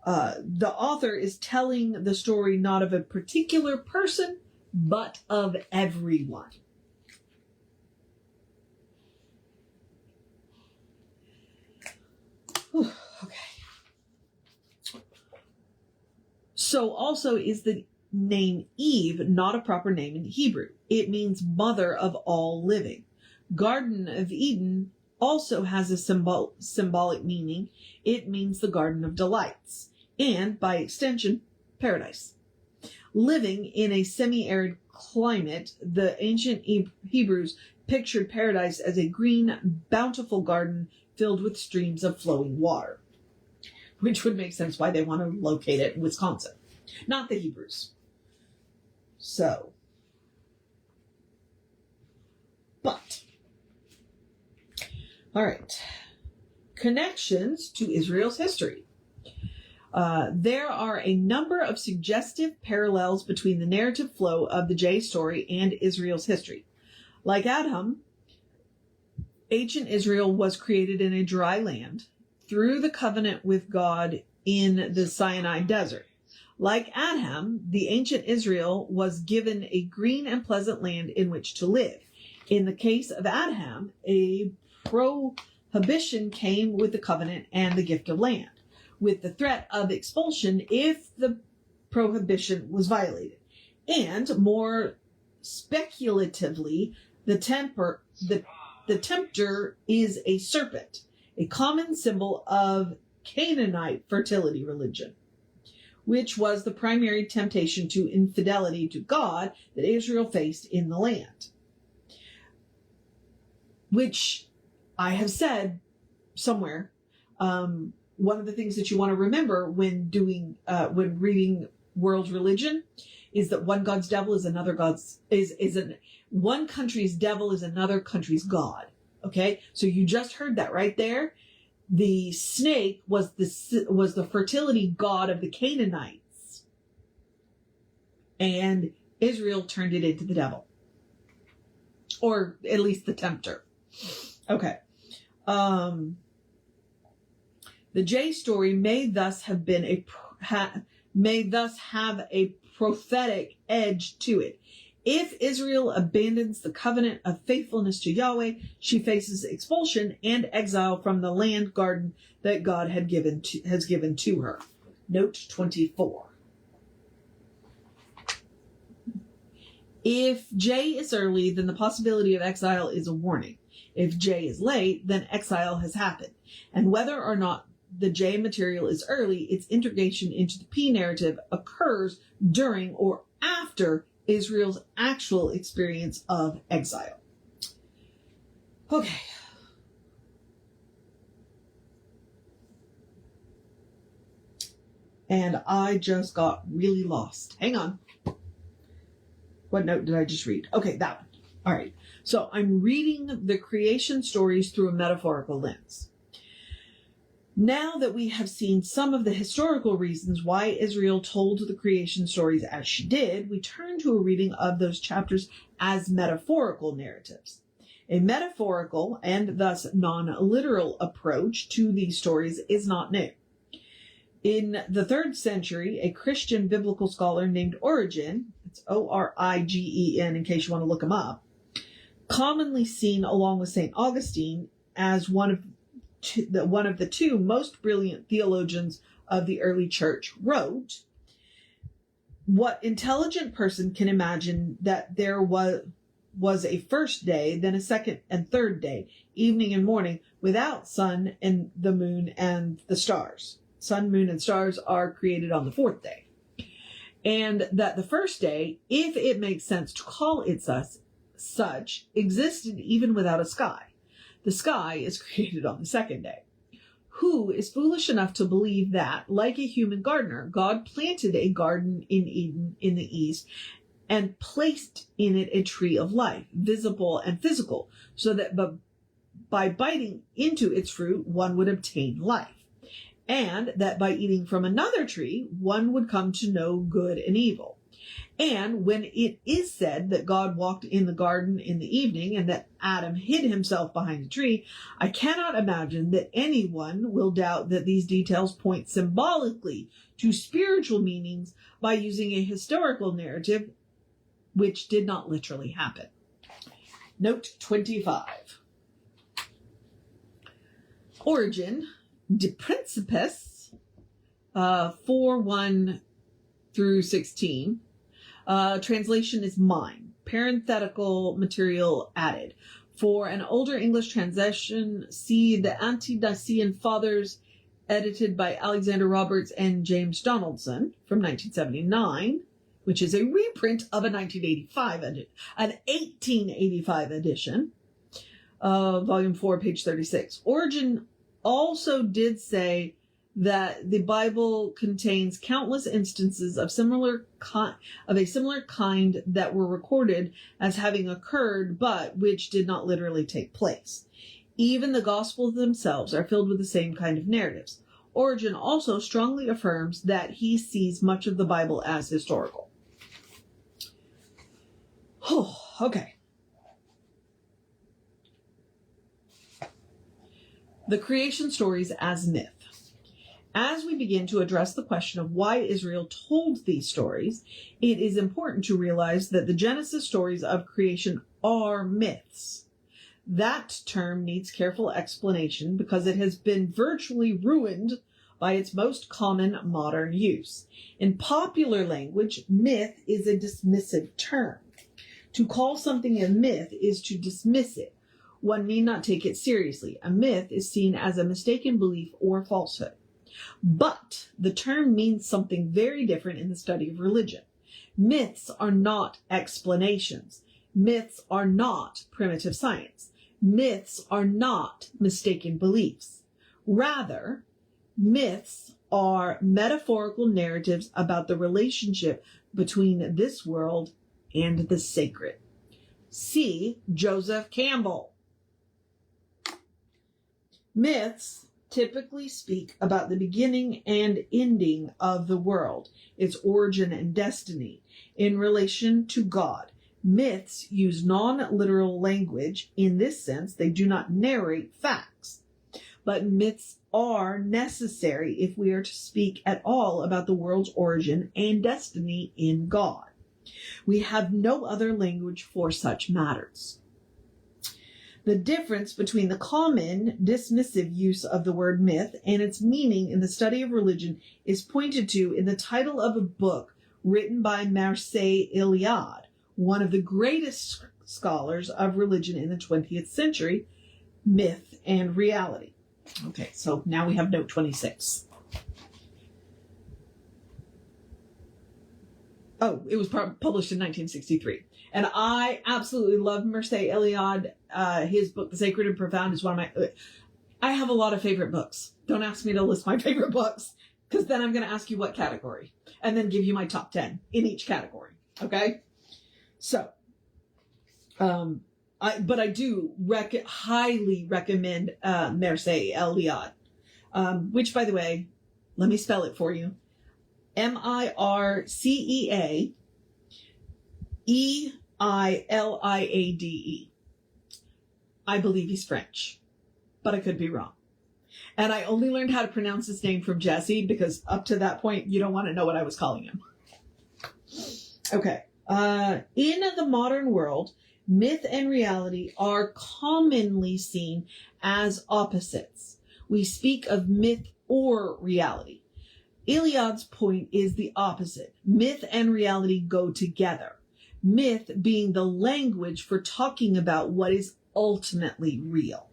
The author is telling the story not of a particular person, but of everyone. Whew, okay. So also is the name Eve not a proper name in Hebrew. It means mother of all living. Garden of Eden also has a symbolic meaning. It means the Garden of Delights, and by extension, paradise. Living in a semi-arid climate, the ancient Hebrews pictured paradise as a green, bountiful garden filled with streams of flowing water, which would make sense why they want to locate it in Wisconsin, not the Hebrews. So, but, all right, connections to Israel's history. There are a number of suggestive parallels between the narrative flow of the J story and Israel's history. Like Adam, ancient Israel was created in a dry land through the covenant with God in the Sinai desert. Like Adam, the ancient Israel was given a green and pleasant land in which to live. In the case of Adam, a prohibition came with the covenant and the gift of land, with the threat of expulsion if the prohibition was violated. And more speculatively, the tempter is a serpent, a common symbol of Canaanite fertility religion, which was the primary temptation to infidelity to God that Israel faced in the land. Which I have said somewhere, one of the things that you want to remember when reading world religion is that one God's devil is another God's one country's devil is another country's God. Okay, so you just heard that right there. The snake was the fertility god of the Canaanites, and Israel turned it into the devil, or at least the tempter. Okay. The J story may thus have a prophetic edge to it. If Israel abandons the covenant of faithfulness to Yahweh, she faces expulsion and exile from the land garden that God has given to her. Note 24. If J is early, then the possibility of exile is a warning. If J is late, then exile has happened. And whether or not the J material is early, its integration into the P narrative occurs during or after Israel's actual experience of exile. Okay. And I just got really lost. Hang on. What note did I just read? Okay, that one. All right. So I'm reading the creation stories through a metaphorical lens. Now that we have seen some of the historical reasons why Israel told the creation stories as she did, we turn to a reading of those chapters as metaphorical narratives. A metaphorical and thus non-literal approach to these stories is not new. In the 3rd century, a Christian biblical scholar named Origen, it's Origen in case you want to look him up, commonly seen along with St. Augustine as one of the two most brilliant theologians of the early church, wrote, "What intelligent person can imagine that there was a first day, then a second and third day, evening and morning, without sun and the moon and the stars? Sun, moon, and stars are created on the 4th day. And that the first day, if it makes sense to call it such, existed even without a sky. The sky is created on the 2nd day. Who is foolish enough to believe that, like a human gardener, God planted a garden in Eden in the east and placed in it a tree of life, visible and physical, so that by biting into its fruit, one would obtain life, and that by eating from another tree, one would come to know good and evil. And when it is said that God walked in the garden in the evening and that Adam hid himself behind a tree, I cannot imagine that anyone will doubt that these details point symbolically to spiritual meanings by using a historical narrative which did not literally happen." Note 25. Origen, De Principis, 4:1 through 16. Translation is mine. Parenthetical material added. For an older English translation, see the Ante-Nicene Fathers, edited by Alexander Roberts and James Donaldson from 1979, which is a reprint of an 1885 edition, volume 4, page 36. Origen also did say that the Bible contains countless instances of a similar kind that were recorded as having occurred, but which did not literally take place. Even the Gospels themselves are filled with the same kind of narratives. Origen also strongly affirms that he sees much of the Bible as historical. Okay. The creation stories as myth. As we begin to address the question of why Israel told these stories, it is important to realize that the Genesis stories of creation are myths. That term needs careful explanation because it has been virtually ruined by its most common modern use. In popular language, myth is a dismissive term. To call something a myth is to dismiss it. One need not take it seriously. A myth is seen as a mistaken belief or falsehood. But the term means something very different in the study of religion. Myths are not explanations. Myths are not primitive science. Myths are not mistaken beliefs. Rather, myths are metaphorical narratives about the relationship between this world and the sacred. See Joseph Campbell. Myths typically speak about the beginning and ending of the world, its origin and destiny, in relation to God. Myths use non-literal language. In this sense, they do not narrate facts. But myths are necessary if we are to speak at all about the world's origin and destiny in God. We have no other language for such matters. The difference between the common dismissive use of the word myth and its meaning in the study of religion is pointed to in the title of a book written by Marcus Borg, one of the greatest scholars of religion in the 20th century, Myth and Reality. Okay, so now we have note 26. Oh, it was published in 1963. And I absolutely love Marcus Borg. His book, The Sacred and Profound, is one of my... I have a lot of favorite books. Don't ask me to list my favorite books, because then I'm going to ask you what category, and then give you my top 10 in each category. Okay? So, I do highly recommend Marcus Borg. which, by the way, let me spell it for you. Mirceeiliade. I believe he's French, but I could be wrong. And I only learned how to pronounce his name from Jesse, because up to that point, you don't want to know what I was calling him. Okay. In the modern world, myth and reality are commonly seen as opposites. We speak of myth or reality. Iliad's point is the opposite. Myth and reality go together. Myth being the language for talking about what is ultimately real.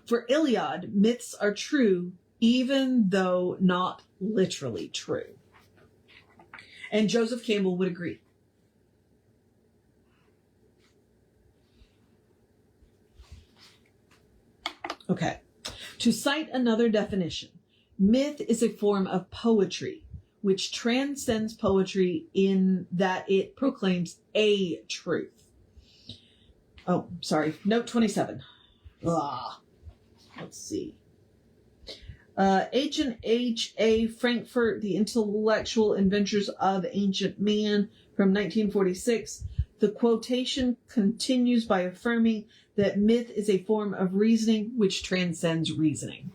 For Iliad, myths are true even though not literally true. And Joseph Campbell would agree. Okay. To cite another definition, myth is a form of poetry which transcends poetry in that it proclaims a truth. Oh, sorry. Note 27. Let's see. H.A. Frankfurt, The Intellectual Adventures of Ancient Man from 1946. The quotation continues by affirming that myth is a form of reasoning which transcends reasoning.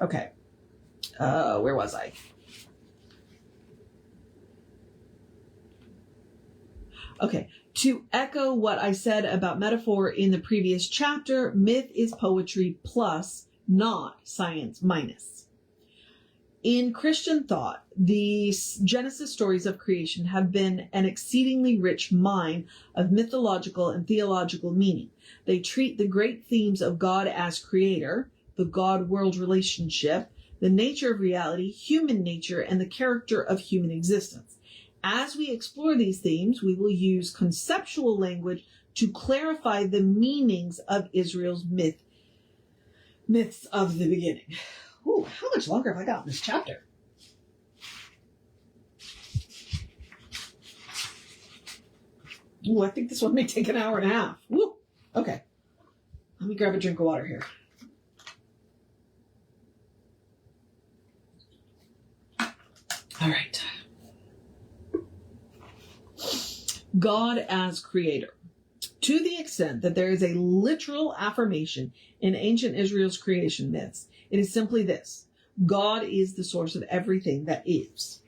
Okay. Where was I? Okay. To echo what I said about metaphor in the previous chapter, myth is poetry plus, not science minus. In Christian thought, the Genesis stories of creation have been an exceedingly rich mine of mythological and theological meaning. They treat the great themes of God as creator, the God-world relationship, the nature of reality, human nature, and the character of human existence. As we explore these themes, we will use conceptual language to clarify the meanings of Israel's myths of the beginning. Ooh, how much longer have I got in this chapter? Ooh, I think this one may take an hour and a half. Woo. Okay. Let me grab a drink of water here. All right. God as creator. To the extent that there is a literal affirmation in ancient Israel's creation myths, it is simply this: God is the source of everything that is.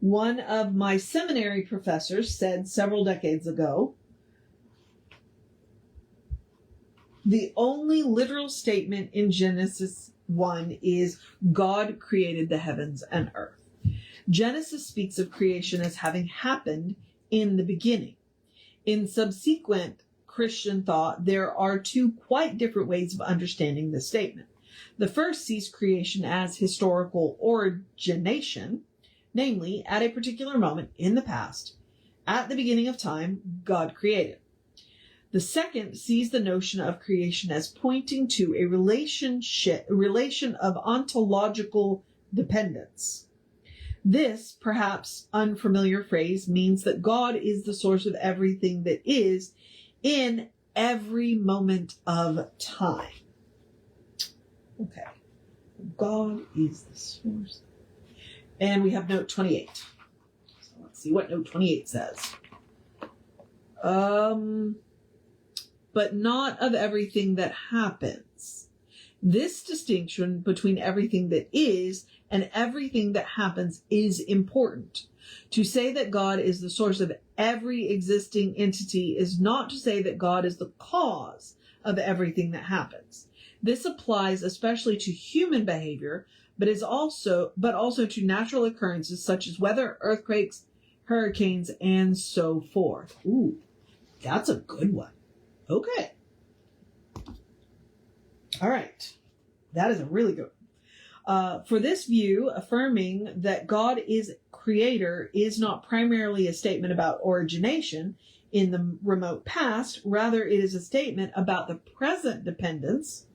One of my seminary professors said several decades ago, the only literal statement in Genesis 1 is God created the heavens and earth. Genesis speaks of creation as having happened in the beginning. In subsequent Christian thought, there are two quite different ways of understanding this statement. The first sees creation as historical origination, namely, at a particular moment in the past, at the beginning of time, God created. The second sees the notion of creation as pointing to a relation of ontological dependence. This, perhaps unfamiliar phrase, means that God is the source of everything that is in every moment of time. Okay. God is the source. And we have note 28. So let's see what note 28 says. But not of everything that happens. This distinction between everything that is and everything that happens is important. To say that God is the source of every existing entity is not to say that God is the cause of everything that happens. This applies especially to human behavior, but also to natural occurrences such as weather, earthquakes, hurricanes, and so forth. Ooh, that's a good one. Okay. All right. That is a really good one. For this view, affirming that God is creator is not primarily a statement about origination in the remote past. Rather, it is a statement about the present dependence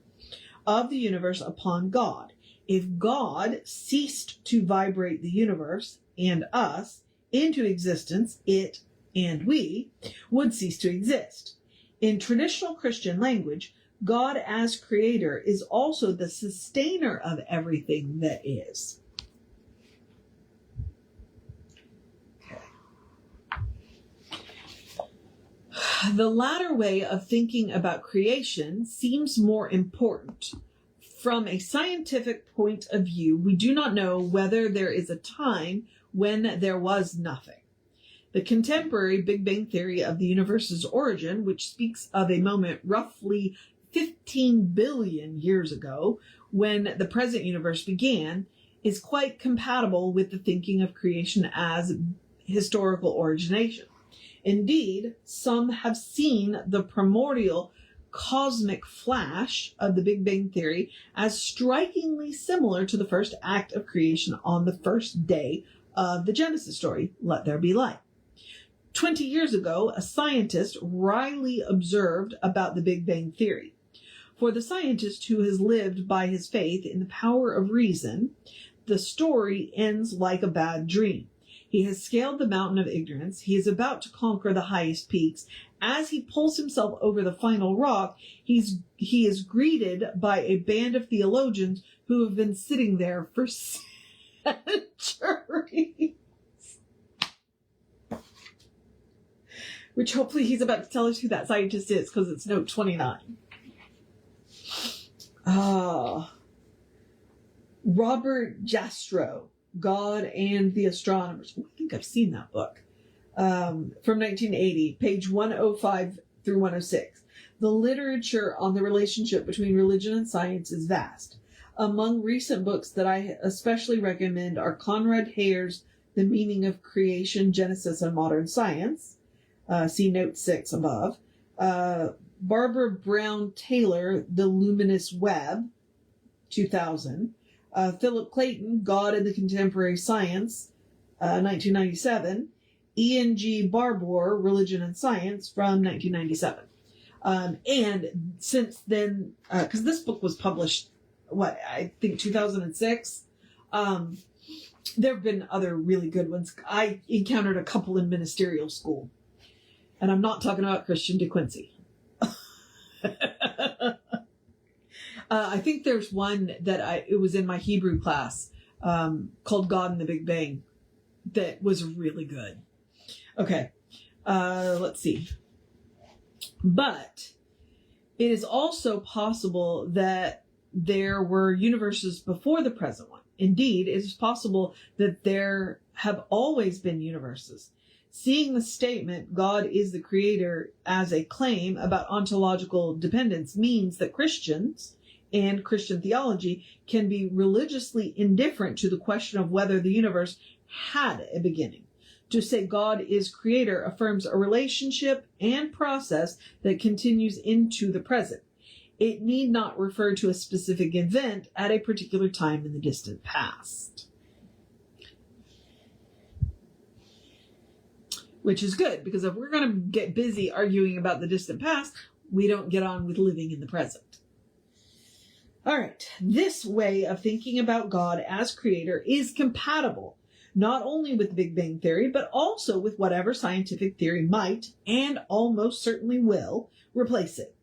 of the universe upon God. If God ceased to vibrate the universe and us into existence, it and we would cease to exist. In traditional Christian language, God as creator is also the sustainer of everything that is. The latter way of thinking about creation seems more important. From a scientific point of view, we do not know whether there is a time when there was nothing. The contemporary Big Bang theory of the universe's origin, which speaks of a moment roughly 15 billion years ago when the present universe began, is quite compatible with the thinking of creation as historical origination. Indeed, some have seen the primordial cosmic flash of the Big Bang theory as strikingly similar to the first act of creation on the first day of the Genesis story, Let There Be Light. 20 years ago, a scientist wryly observed about the Big Bang theory. For the scientist who has lived by his faith in the power of reason, the story ends like a bad dream. He has scaled the mountain of ignorance. He is about to conquer the highest peaks. As he pulls himself over the final rock, he is greeted by a band of theologians who have been sitting there for centuries. Which hopefully he's about to tell us who that scientist is, because it's note 29. Robert Jastrow, God and the Astronomers. I think I've seen that book. From 1980, page 105 through 106. The literature on the relationship between religion and science is vast. Among recent books that I especially recommend are Conrad Hayer's The Meaning of Creation, Genesis, and Modern Science. See note 6 above. Barbara Brown Taylor, The Luminous Web, 2000. Philip Clayton, God and the Contemporary Science, 1997. Ian G. Barbour, Religion and Science, from 1997. And since then, because this book was published, I think 2006, there have been other really good ones. I encountered a couple in ministerial school. And I'm not talking about Christian de Quincy. I think there's one that it was in my Hebrew class called God and the Big Bang that was really good. Okay, let's see. But it is also possible that there were universes before the present one. Indeed, it is possible that there have always been universes. Seeing the statement, God is the creator, as a claim about ontological dependence means that Christians and Christian theology can be religiously indifferent to the question of whether the universe had a beginning. To say God is creator affirms a relationship and process that continues into the present. It need not refer to a specific event at a particular time in the distant past. Which is good, because if we're going to get busy arguing about the distant past, we don't get on with living in the present. All right, this way of thinking about God as creator is compatible not only with the Big Bang theory, but also with whatever scientific theory might, and almost certainly will, replace it.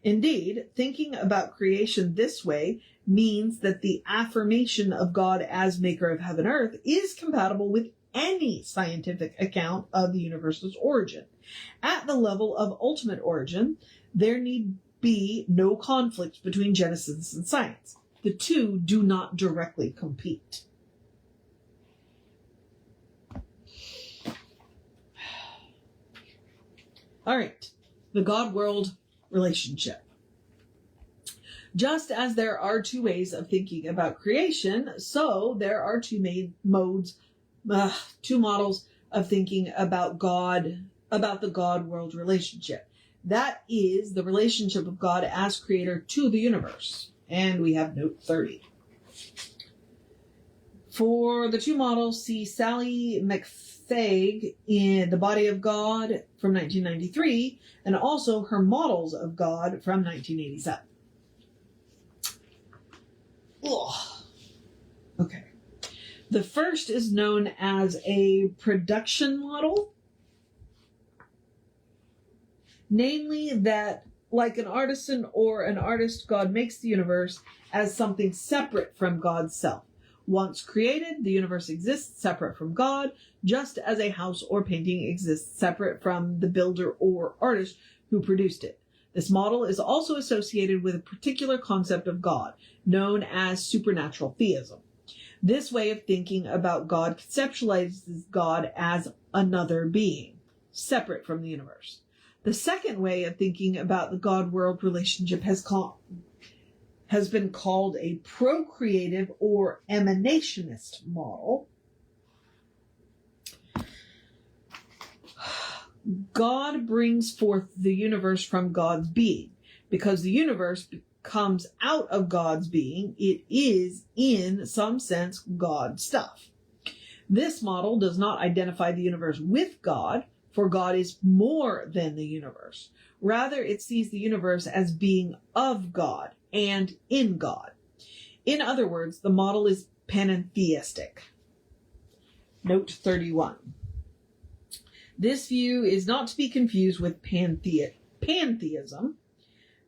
Indeed, thinking about creation this way means that the affirmation of God as maker of heaven and earth is compatible with any scientific account of the universe's origin. At the level of ultimate origin, there need be no conflict between Genesis and science. The two do not directly compete. All right, the God-world relationship. Just as there are two ways of thinking about creation, so there are two models of thinking about God, about the God-world relationship. That is the relationship of God as creator to the universe. And we have note 30. For the two models, see Sally McFaig in The Body of God from 1993, and also her Models of God from 1987. Ugh. Okay. The first is known as a production model, namely that Like an artisan or an artist, God makes the universe as something separate from God's self. Once created, the universe exists separate from God, just as a house or painting exists separate from the builder or artist who produced it. This model is also associated with a particular concept of God, known as supernatural theism. This way of thinking about God conceptualizes God as another being, separate from the universe. The second way of thinking about the God-world relationship has been called a procreative or emanationist model. God brings forth the universe from God's being. Because the universe comes out of God's being, it is, in some sense, God's stuff. This model does not identify the universe with God, for God is more than the universe. Rather, it sees the universe as being of God and in God. In other words, the model is panentheistic. Note 31. This view is not to be confused with pantheism,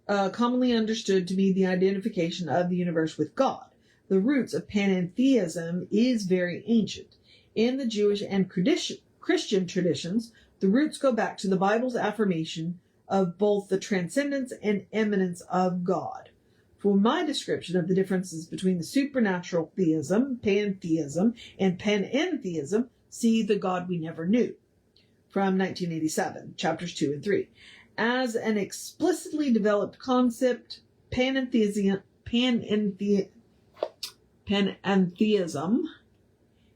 commonly understood to mean the identification of the universe with God. The roots of panentheism is very ancient. In the Jewish and Christian traditions, the roots go back to the Bible's affirmation of both the transcendence and immanence of God. For my description of the differences between the supernatural theism, pantheism, and panentheism, see The God We Never Knew, from 1987, chapters 2 and 3. As an explicitly developed concept, panentheism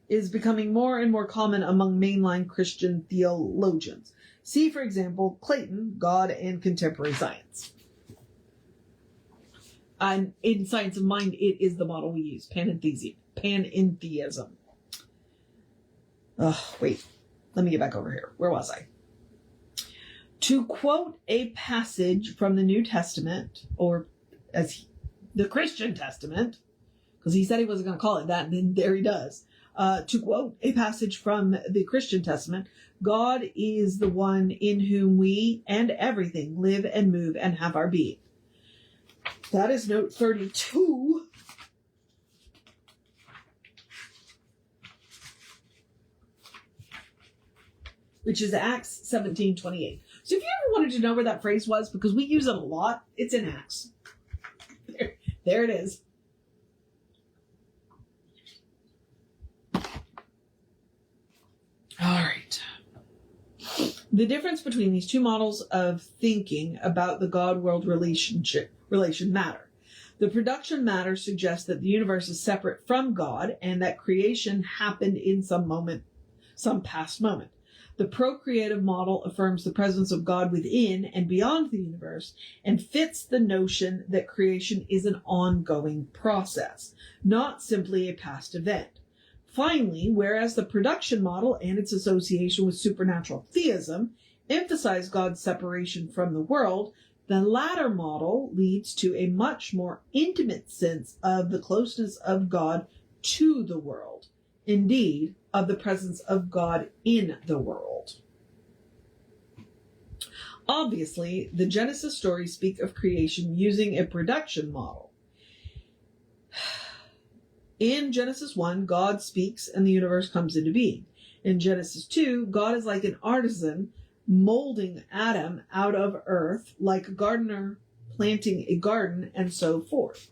is becoming more and more common among mainline Christian theologians. See, for example, Clayton, God and Contemporary Science. And in Science of Mind, it is the model we use, panentheism. Wait, let me get back over here. Where was I? To quote a passage from the New Testament, or the Christian Testament, because he said he wasn't going to call it that, and then there he does. To quote a passage from the Christian Testament, God is the one in whom we and everything live and move and have our being. That is note 32. Which is Acts 17:28. So if you ever wanted to know where that phrase was, because we use it a lot, it's in Acts. There it is. All right. The difference between these two models of thinking about the God-world relation matter. The production matter suggests that the universe is separate from God and that creation happened in some past moment. The procreative model affirms the presence of God within and beyond the universe and fits the notion that creation is an ongoing process, not simply a past event. Finally, whereas the production model and its association with supernatural theism emphasize God's separation from the world, the latter model leads to a much more intimate sense of the closeness of God to the world. Indeed, of the presence of God in the world. Obviously, the Genesis stories speak of creation using a production model. In Genesis 1, God speaks and the universe comes into being. In Genesis 2, God is like an artisan molding Adam out of earth, like a gardener planting a garden, and so forth.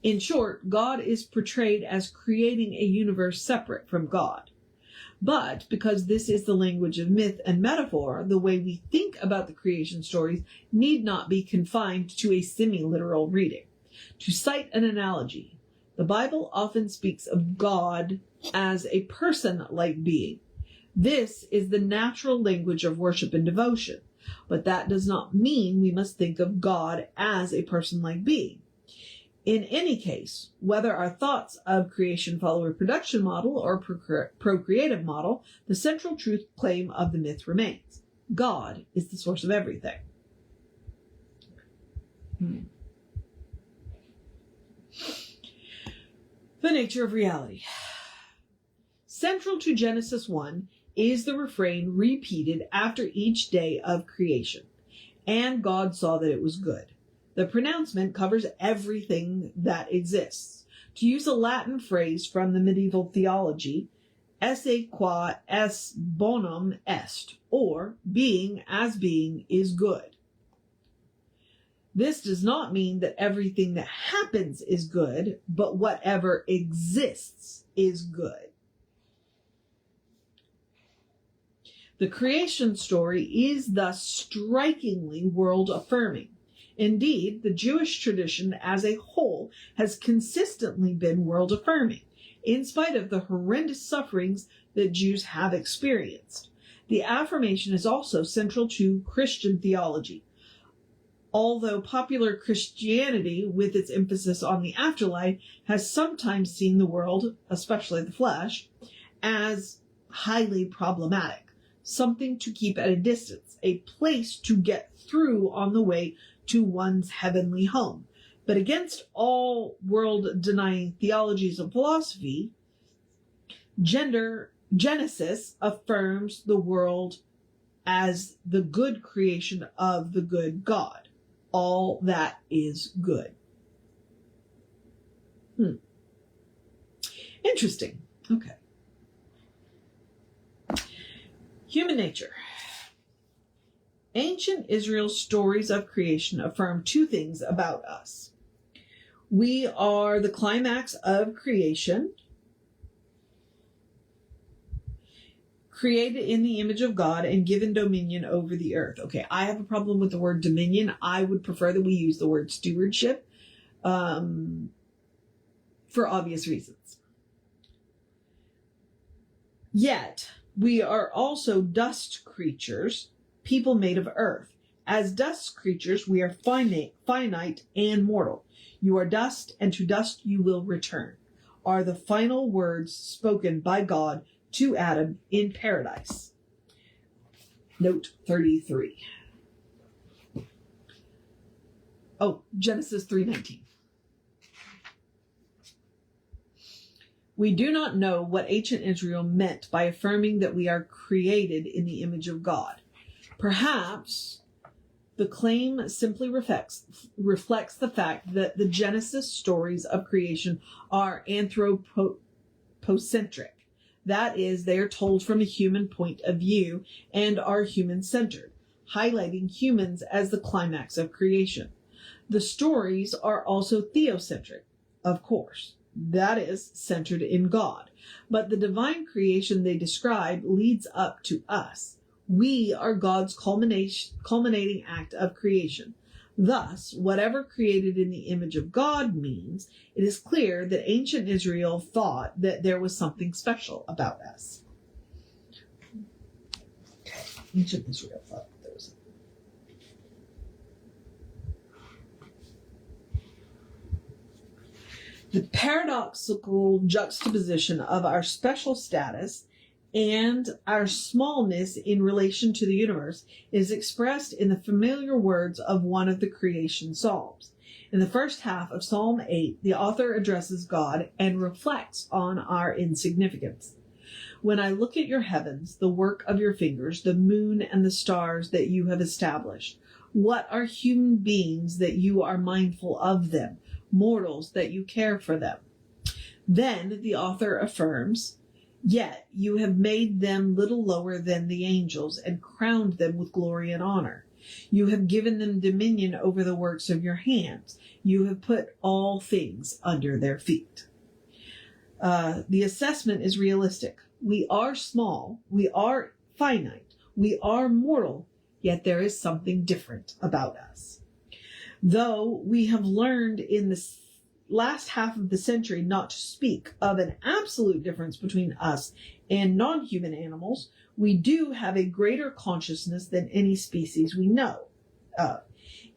In short, God is portrayed as creating a universe separate from God. But because this is the language of myth and metaphor, the way we think about the creation stories need not be confined to a semi-literal reading. To cite an analogy, the Bible often speaks of God as a person-like being. This is the natural language of worship and devotion, but that does not mean we must think of God as a person-like being. In any case, whether our thoughts of creation follow a production model or procreative model, the central truth claim of the myth remains. God is the source of everything. The nature of reality. Central to Genesis 1 is the refrain repeated after each day of creation. and God saw that it was good. The pronouncement covers everything that exists. To use a Latin phrase from the medieval theology, esse qua est bonum est, or being as being is good. This does not mean that everything that happens is good, but whatever exists is good. The creation story is thus strikingly world-affirming. Indeed, the Jewish tradition as a whole has consistently been world-affirming, in spite of the horrendous sufferings that Jews have experienced. The affirmation is also central to Christian theology. Although popular Christianity, with its emphasis on the afterlife, has sometimes seen the world, especially the flesh, as highly problematic, something to keep at a distance, a place to get through on the way to one's heavenly home. But against all world-denying theologies and philosophy, Genesis affirms the world as the good creation of the good God. All that is good. Interesting. Okay. Human nature. Ancient Israel's stories of creation affirm two things about us. We are the climax of creation, created in the image of God and given dominion over the earth. Okay, I have a problem with the word dominion. I would prefer that we use the word stewardship for obvious reasons. Yet, we are also dust creatures, people made of earth. As dust creatures, we are finite and mortal. You are dust, and to dust you will return, are the final words spoken by God to Adam in paradise. Note 33. Genesis 3:19. We do not know what ancient Israel meant by affirming that we are created in the image of God. Perhaps the claim simply reflects the fact that the Genesis stories of creation are anthropocentric. That is, they are told from a human point of view and are human-centered, highlighting humans as the climax of creation. The stories are also theocentric, of course. That is, centered in God. But the divine creation they describe leads up to us. We are God's culminating act of creation. Thus, whatever created in the image of God means, it is clear that ancient Israel thought that there was something special about us. Okay, ancient Israel thought that there was something. The paradoxical juxtaposition of our special status and our smallness in relation to the universe is expressed in the familiar words of one of the creation psalms. In the first half of Psalm 8, the author addresses God and reflects on our insignificance. When I look at your heavens, the work of your fingers, the moon and the stars that you have established, what are human beings that you are mindful of them, mortals that you care for them? Then the author affirms, yet you have made them little lower than the angels and crowned them with glory and honor. You have given them dominion over the works of your hands. You have put all things under their feet. The assessment is realistic. We are small. We are finite. We are mortal. Yet there is something different about us. Though we have learned in the last half of the century not to speak of an absolute difference between us and non-human animals, we do have a greater consciousness than any species we know.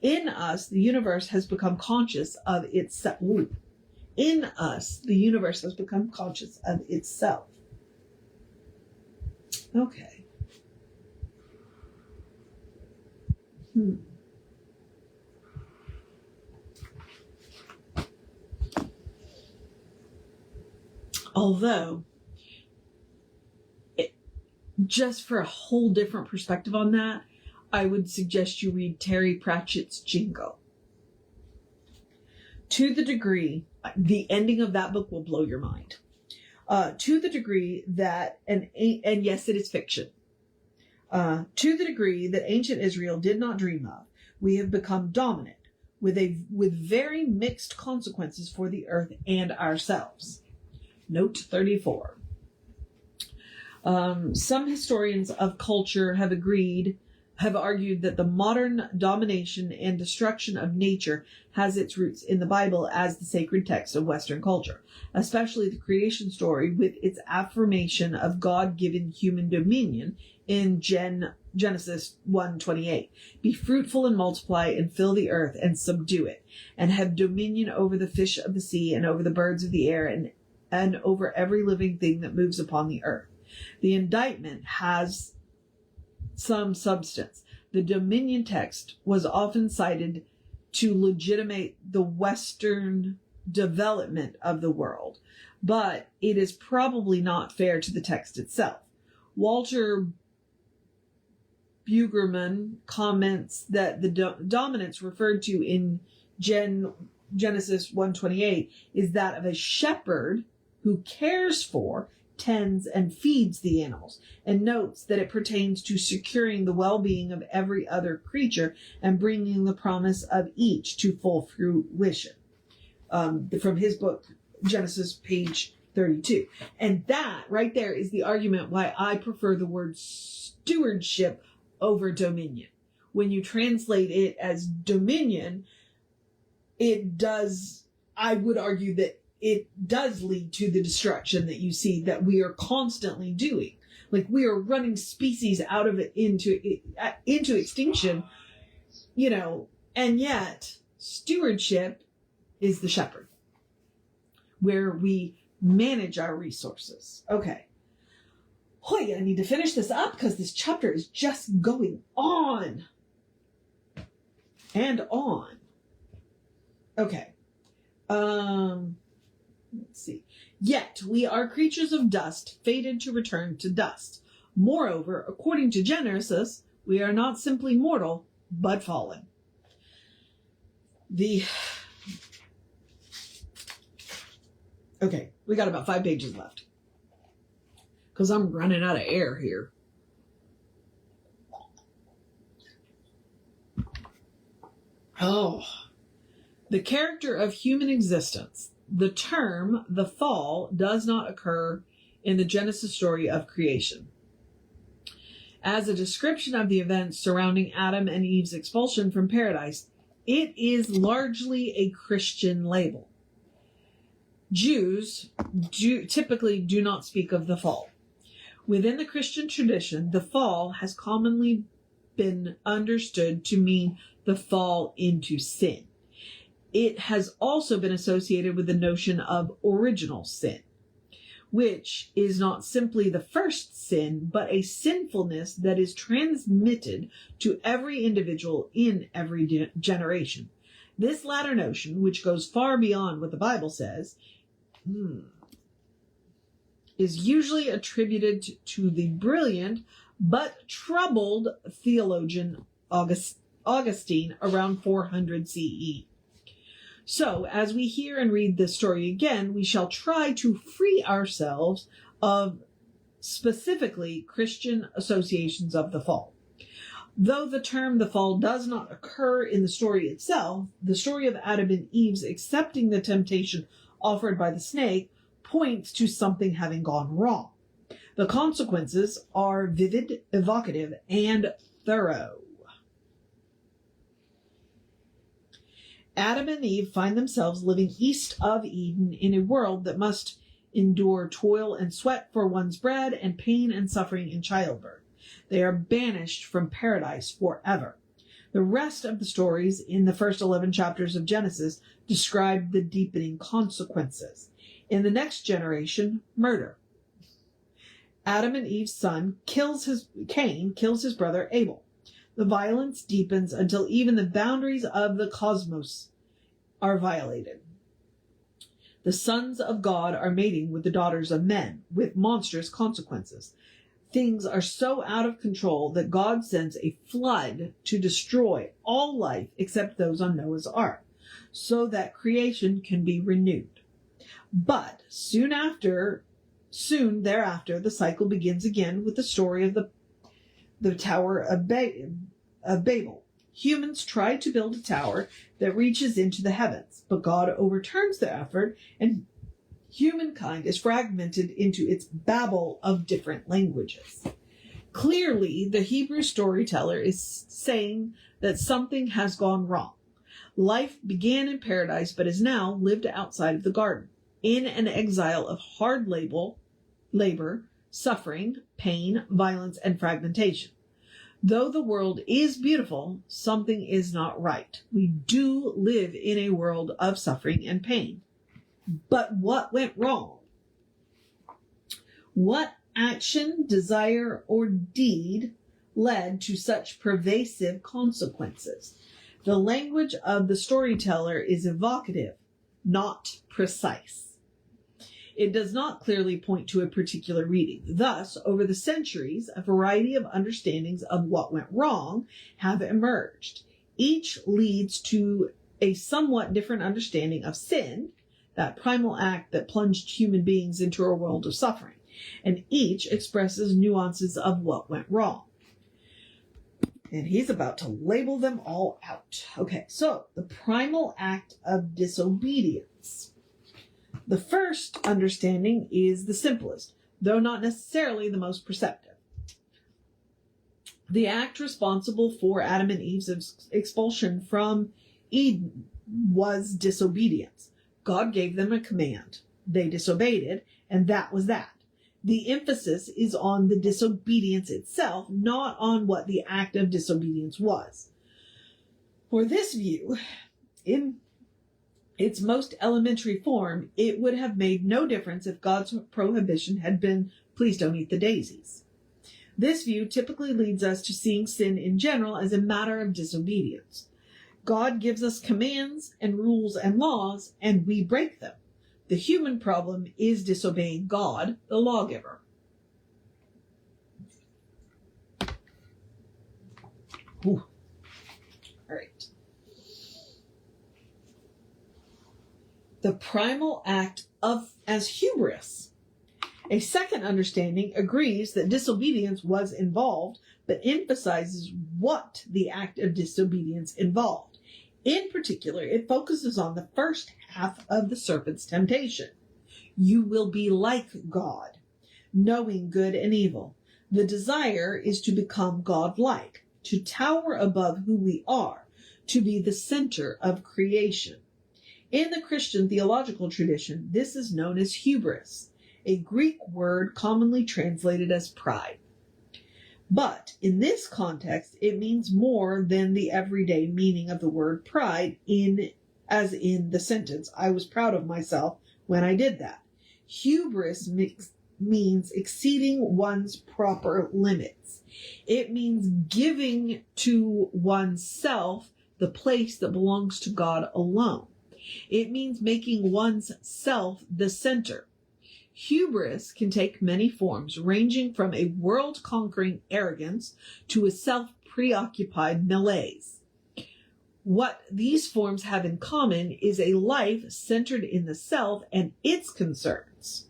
In us, the universe has become conscious of itself. In us, the universe has become conscious of itself. Okay. Although, just for a whole different perspective on that, I would suggest you read Terry Pratchett's Jingo. To the degree, the ending of that book will blow your mind. To the degree that, and yes, it is fiction. To the degree that ancient Israel did not dream of, we have become dominant with very mixed consequences for the earth and ourselves. Note 34. Some historians of culture have argued that the modern domination and destruction of nature has its roots in the Bible as the sacred text of Western culture, especially the creation story with its affirmation of God-given human dominion in Genesis 1:28. Be fruitful and multiply and fill the earth and subdue it, and have dominion over the fish of the sea and over the birds of the air and over every living thing that moves upon the earth. The indictment has some substance. The dominion text was often cited to legitimate the Western development of the world, but it is probably not fair to the text itself. Walter Brueggemann comments that the dominance referred to in Genesis 1:28 is that of a shepherd who cares for, tends, and feeds the animals, and notes that it pertains to securing the well-being of every other creature and bringing the promise of each to full fruition. From his book, Genesis, page 32. And that right there is the argument why I prefer the word stewardship over dominion. When you translate it as dominion, I would argue that it does lead to the destruction that you see that we are constantly doing. Like, we are running species out of it into extinction, and yet stewardship is the shepherd, where we manage our resources. Okay. I need to finish this up because this chapter is just going on and on. Okay. Let's see. Yet we are creatures of dust, fated to return to dust. Moreover, according to Genesis, we are not simply mortal, but fallen. Okay, we got about 5 pages left, because I'm running out of air here. The character of human existence. The term, the fall, does not occur in the Genesis story of creation. As a description of the events surrounding Adam and Eve's expulsion from paradise, it is largely a Christian label. Jews typically do not speak of the fall. Within the Christian tradition, the fall has commonly been understood to mean the fall into sin. It has also been associated with the notion of original sin, which is not simply the first sin, but a sinfulness that is transmitted to every individual in every generation. This latter notion, which goes far beyond what the Bible says, is usually attributed to the brilliant but troubled theologian Augustine around 400 CE. So, as we hear and read this story again, we shall try to free ourselves of specifically Christian associations of the fall. Though the term the fall does not occur in the story itself, the story of Adam and Eve's accepting the temptation offered by the snake points to something having gone wrong. The consequences are vivid, evocative, and thorough. Adam and Eve find themselves living east of Eden in a world that must endure toil and sweat for one's bread and pain and suffering in childbirth. They are banished from paradise forever. The rest of the stories in the first 11 chapters of Genesis describe the deepening consequences. In the next generation, murder. Adam and Eve's son Cain kills his brother Abel. The violence deepens until even the boundaries of the cosmos are violated. The sons of God are mating with the daughters of men, with monstrous consequences. things are so out of control that God sends a flood to destroy all life except those on Noah's Ark, so that creation can be renewed. But soon thereafter, the cycle begins again with the story of the Tower of Babel. Humans tried to build a tower that reaches into the heavens, but God overturns their effort, and humankind is fragmented into its babel of different languages. Clearly, the Hebrew storyteller is saying that something has gone wrong. Life began in paradise, but is now lived outside of the garden, in an exile of hard labor, suffering, pain, violence, and fragmentation. Though the world is beautiful, something is not right. We do live in a world of suffering and pain. But what went wrong? What action, desire, or deed led to such pervasive consequences? The language of the storyteller is evocative, not precise. It does not clearly point to a particular reading. Thus, over the centuries, a variety of understandings of what went wrong have emerged. Each leads to a somewhat different understanding of sin, that primal act that plunged human beings into a world of suffering, and each expresses nuances of what went wrong. And he's about to label them all out. Okay, so the primal act of disobedience. The first understanding is the simplest, though not necessarily the most perceptive. The act responsible for Adam and Eve's expulsion from Eden was disobedience. God gave them a command. They disobeyed it, and that was that. The emphasis is on the disobedience itself, not on what the act of disobedience was. For this view, in its most elementary form, it would have made no difference if God's prohibition had been, please don't eat the daisies. This view typically leads us to seeing sin in general as a matter of disobedience. God gives us commands and rules and laws, and we break them. The human problem is disobeying God, the lawgiver. Ooh. All right. The primal act as hubris. A second understanding agrees that disobedience was involved, but emphasizes what the act of disobedience involved. In particular, it focuses on the first half of the serpent's temptation. You will be like God, knowing good and evil. The desire is to become God-like, to tower above who we are, to be the center of creation. In the Christian theological tradition, this is known as hubris, a Greek word commonly translated as pride. But in this context, it means more than the everyday meaning of the word pride, as in the sentence, I was proud of myself when I did that. Hubris means exceeding one's proper limits. It means giving to oneself the place that belongs to God alone. It means making one's self the center. Hubris can take many forms, ranging from a world-conquering arrogance to a self-preoccupied malaise. What these forms have in common is a life centered in the self and its concerns.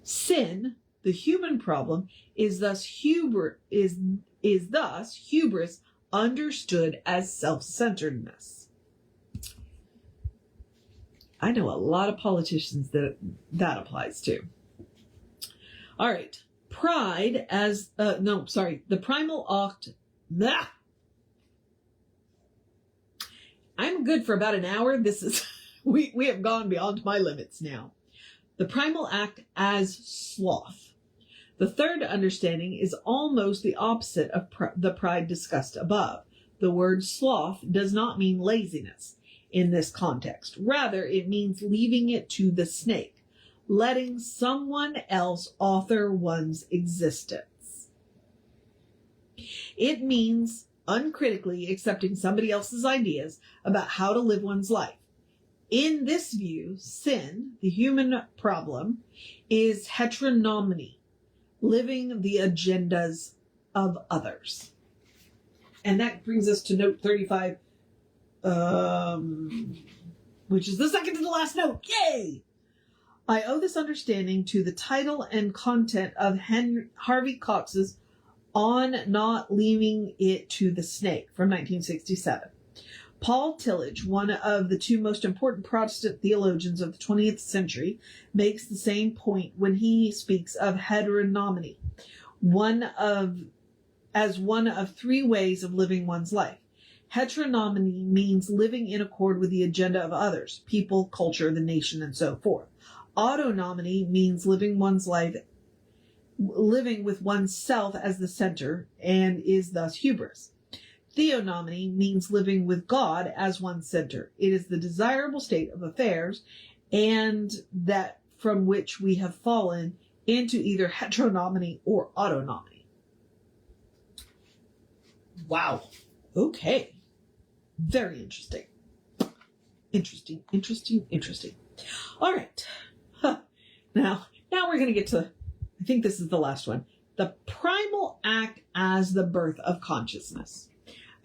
Sin, the human problem, is thus hubris understood as self-centeredness. I know a lot of politicians that applies to. All right. Pride as, the primal act. I'm good for about an hour. This is, we have gone beyond my limits now. The primal act as sloth. The third understanding is almost the opposite of the pride discussed above. The word sloth does not mean laziness in this context. Rather, it means leaving it to the snake, letting someone else author one's existence. It means uncritically accepting somebody else's ideas about how to live one's life. In this view, sin, the human problem, is heteronomy, living the agendas of others. And that brings us to note 35, which is the second to the last note. Yay! I owe this understanding to the title and content of Harvey Cox's On Not Leaving It to the Snake from 1967. Paul Tillich, one of the two most important Protestant theologians of the 20th century, makes the same point when he speaks of heteronomy, as one of three ways of living one's life. Heteronomy means living in accord with the agenda of others, people, culture, the nation, and so forth. Autonomy means living one's life, living with oneself as the center, and is thus hubris. Theonomy means living with God as one's center. It is the desirable state of affairs, and that from which we have fallen into either heteronomy or autonomy. Wow. Okay. Very interesting. Interesting. All right. Now we're going to get to, I think this is the last one. The primal act as the birth of consciousness.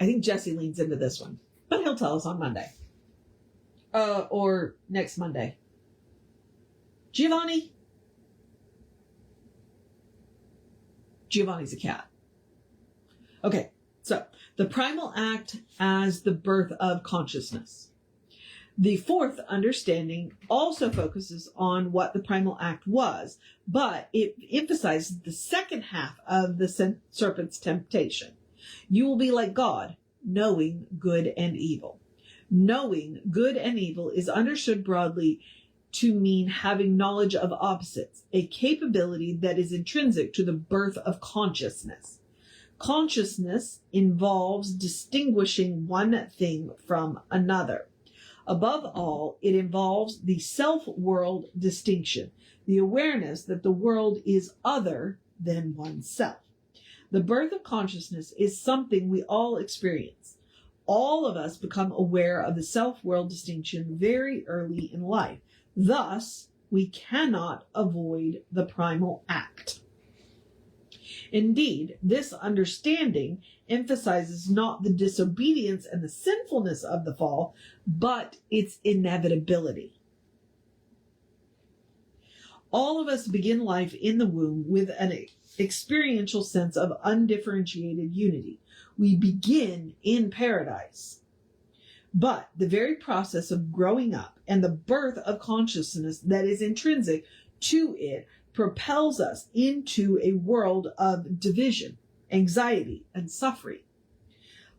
I think Jesse leans into this one, but he'll tell us on Monday. Or next Monday. Giovanni's a cat. Okay, so the primal act as the birth of consciousness. The fourth understanding also focuses on what the primal act was, but it emphasizes the second half of the serpent's temptation. You will be like God, knowing good and evil. Knowing good and evil is understood broadly to mean having knowledge of opposites, a capability that is intrinsic to the birth of consciousness. Consciousness involves distinguishing one thing from another. Above all, it involves the self-world distinction, the awareness that the world is other than oneself. The birth of consciousness is something we all experience. All of us become aware of the self-world distinction very early in life. Thus, we cannot avoid the primal act. Indeed, this understanding emphasizes not the disobedience and the sinfulness of the fall, but its inevitability. All of us begin life in the womb with an experiential sense of undifferentiated unity. We begin in paradise. But the very process of growing up and the birth of consciousness that is intrinsic to it propels us into a world of division, anxiety, and suffering.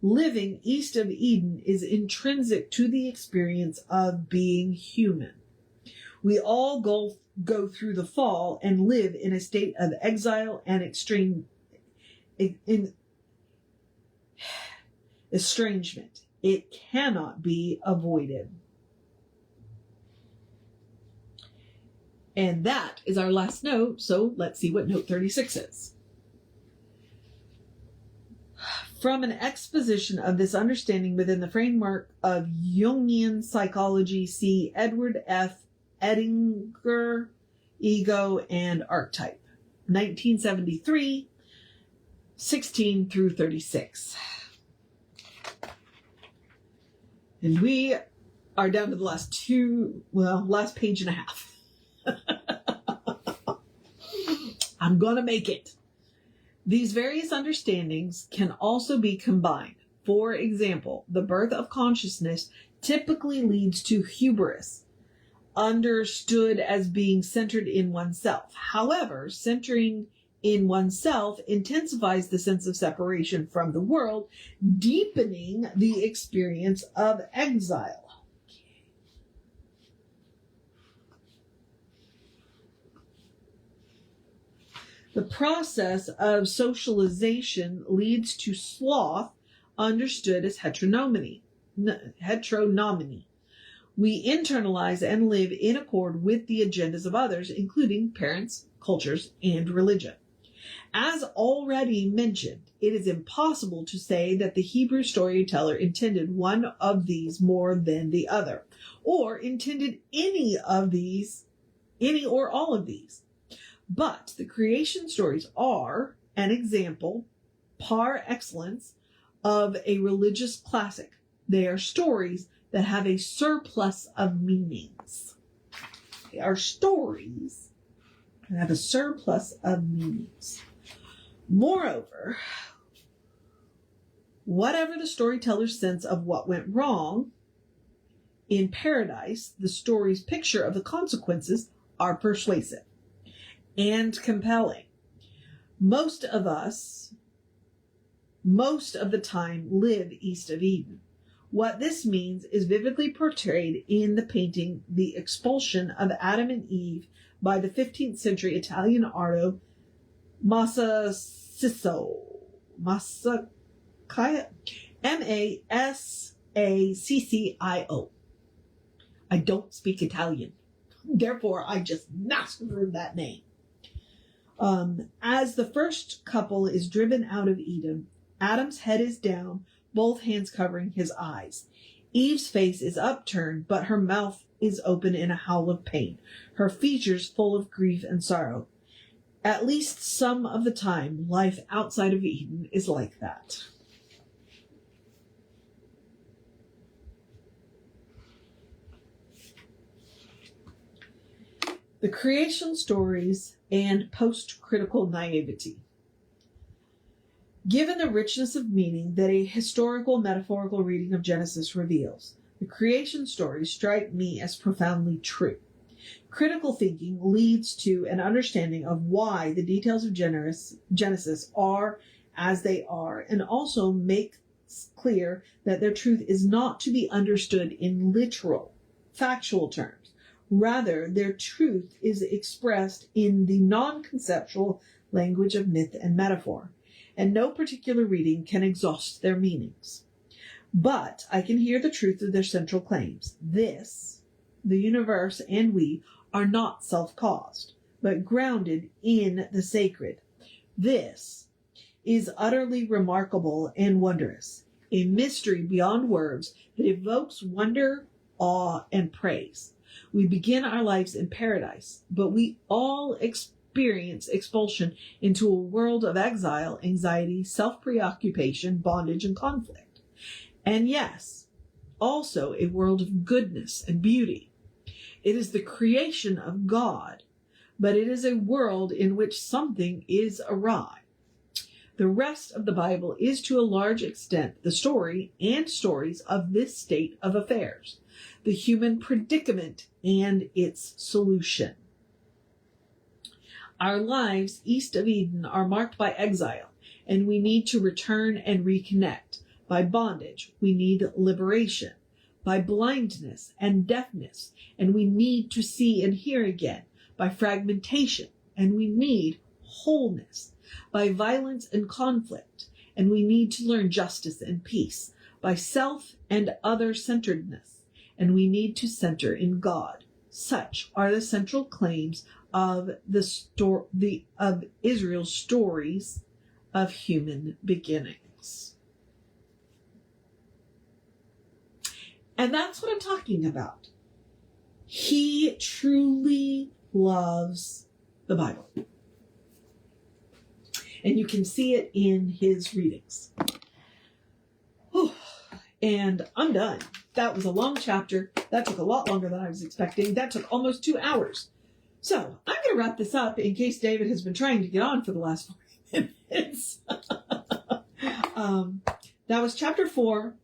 Living east of Eden is intrinsic to the experience of being human. We all go through the fall and live in a state of exile and estrangement. It cannot be avoided. And that is our last note, so let's see what note 36 is. From an exposition of this understanding within the framework of Jungian psychology, see Edward F. Edinger, Ego and Archetype, 1973, 16 through 36. And we are down to the last page and a half. I'm going to make it. These various understandings can also be combined. For example, the birth of consciousness typically leads to hubris, understood as being centered in oneself. However, centering in oneself intensifies the sense of separation from the world, deepening the experience of exile. The process of socialization leads to sloth, understood as heteronomy. We internalize and live in accord with the agendas of others, including parents, cultures, and religion. As already mentioned, it is impossible to say that the Hebrew storyteller intended one of these more than the other, or intended any or all of these. But the creation stories are an example, par excellence, of a religious classic. They are stories that have a surplus of meanings. They are stories that have a surplus of meanings. Moreover, whatever the storyteller's sense of what went wrong, in paradise, the story's picture of the consequences are persuasive and compelling. Most of the time, live east of Eden. What this means is vividly portrayed in the painting The Expulsion of Adam and Eve by the 15th century Italian artist Masaccio. Masaccio. I don't speak Italian. Therefore, I just mastered that name. As the first couple is driven out of Eden, Adam's head is down, both hands covering his eyes. Eve's face is upturned, but her mouth is open in a howl of pain, her features full of grief and sorrow. At least some of the time, life outside of Eden is like that. The creation stories and post-critical naivety. Given the richness of meaning that a historical-metaphorical reading of Genesis reveals, the creation stories strike me as profoundly true. Critical thinking leads to an understanding of why the details of Genesis are as they are, and also makes clear that their truth is not to be understood in literal, factual terms. Rather, their truth is expressed in the non-conceptual language of myth and metaphor, and no particular reading can exhaust their meanings. But I can hear the truth of their central claims. This, the universe, and we are not self-caused, but grounded in the sacred. This is utterly remarkable and wondrous, a mystery beyond words that evokes wonder, awe, and praise. We begin our lives in paradise, but we all experience expulsion into a world of exile, anxiety, self-preoccupation, bondage, and conflict. And yes, also a world of goodness and beauty. It is the creation of God, but it is a world in which something is awry. The rest of the Bible is to a large extent the story and stories of this state of affairs, the human predicament and its solution. Our lives east of Eden are marked by exile, and we need to return and reconnect. By bondage, we need liberation. By blindness and deafness, and we need to see and hear again. By fragmentation, and we need wholeness. By violence and conflict, and we need to learn justice and peace. By self and other-centeredness, and we need to center in God. Such are the central claims of of Israel's stories of human beginnings. And that's what I'm talking about. He truly loves the Bible. And you can see it in his readings. Whew. And I'm done. That was a long chapter. That took a lot longer than I was expecting. That took almost 2 hours. So I'm going to wrap this up in case David has been trying to get on for the last 40 minutes. That was chapter 4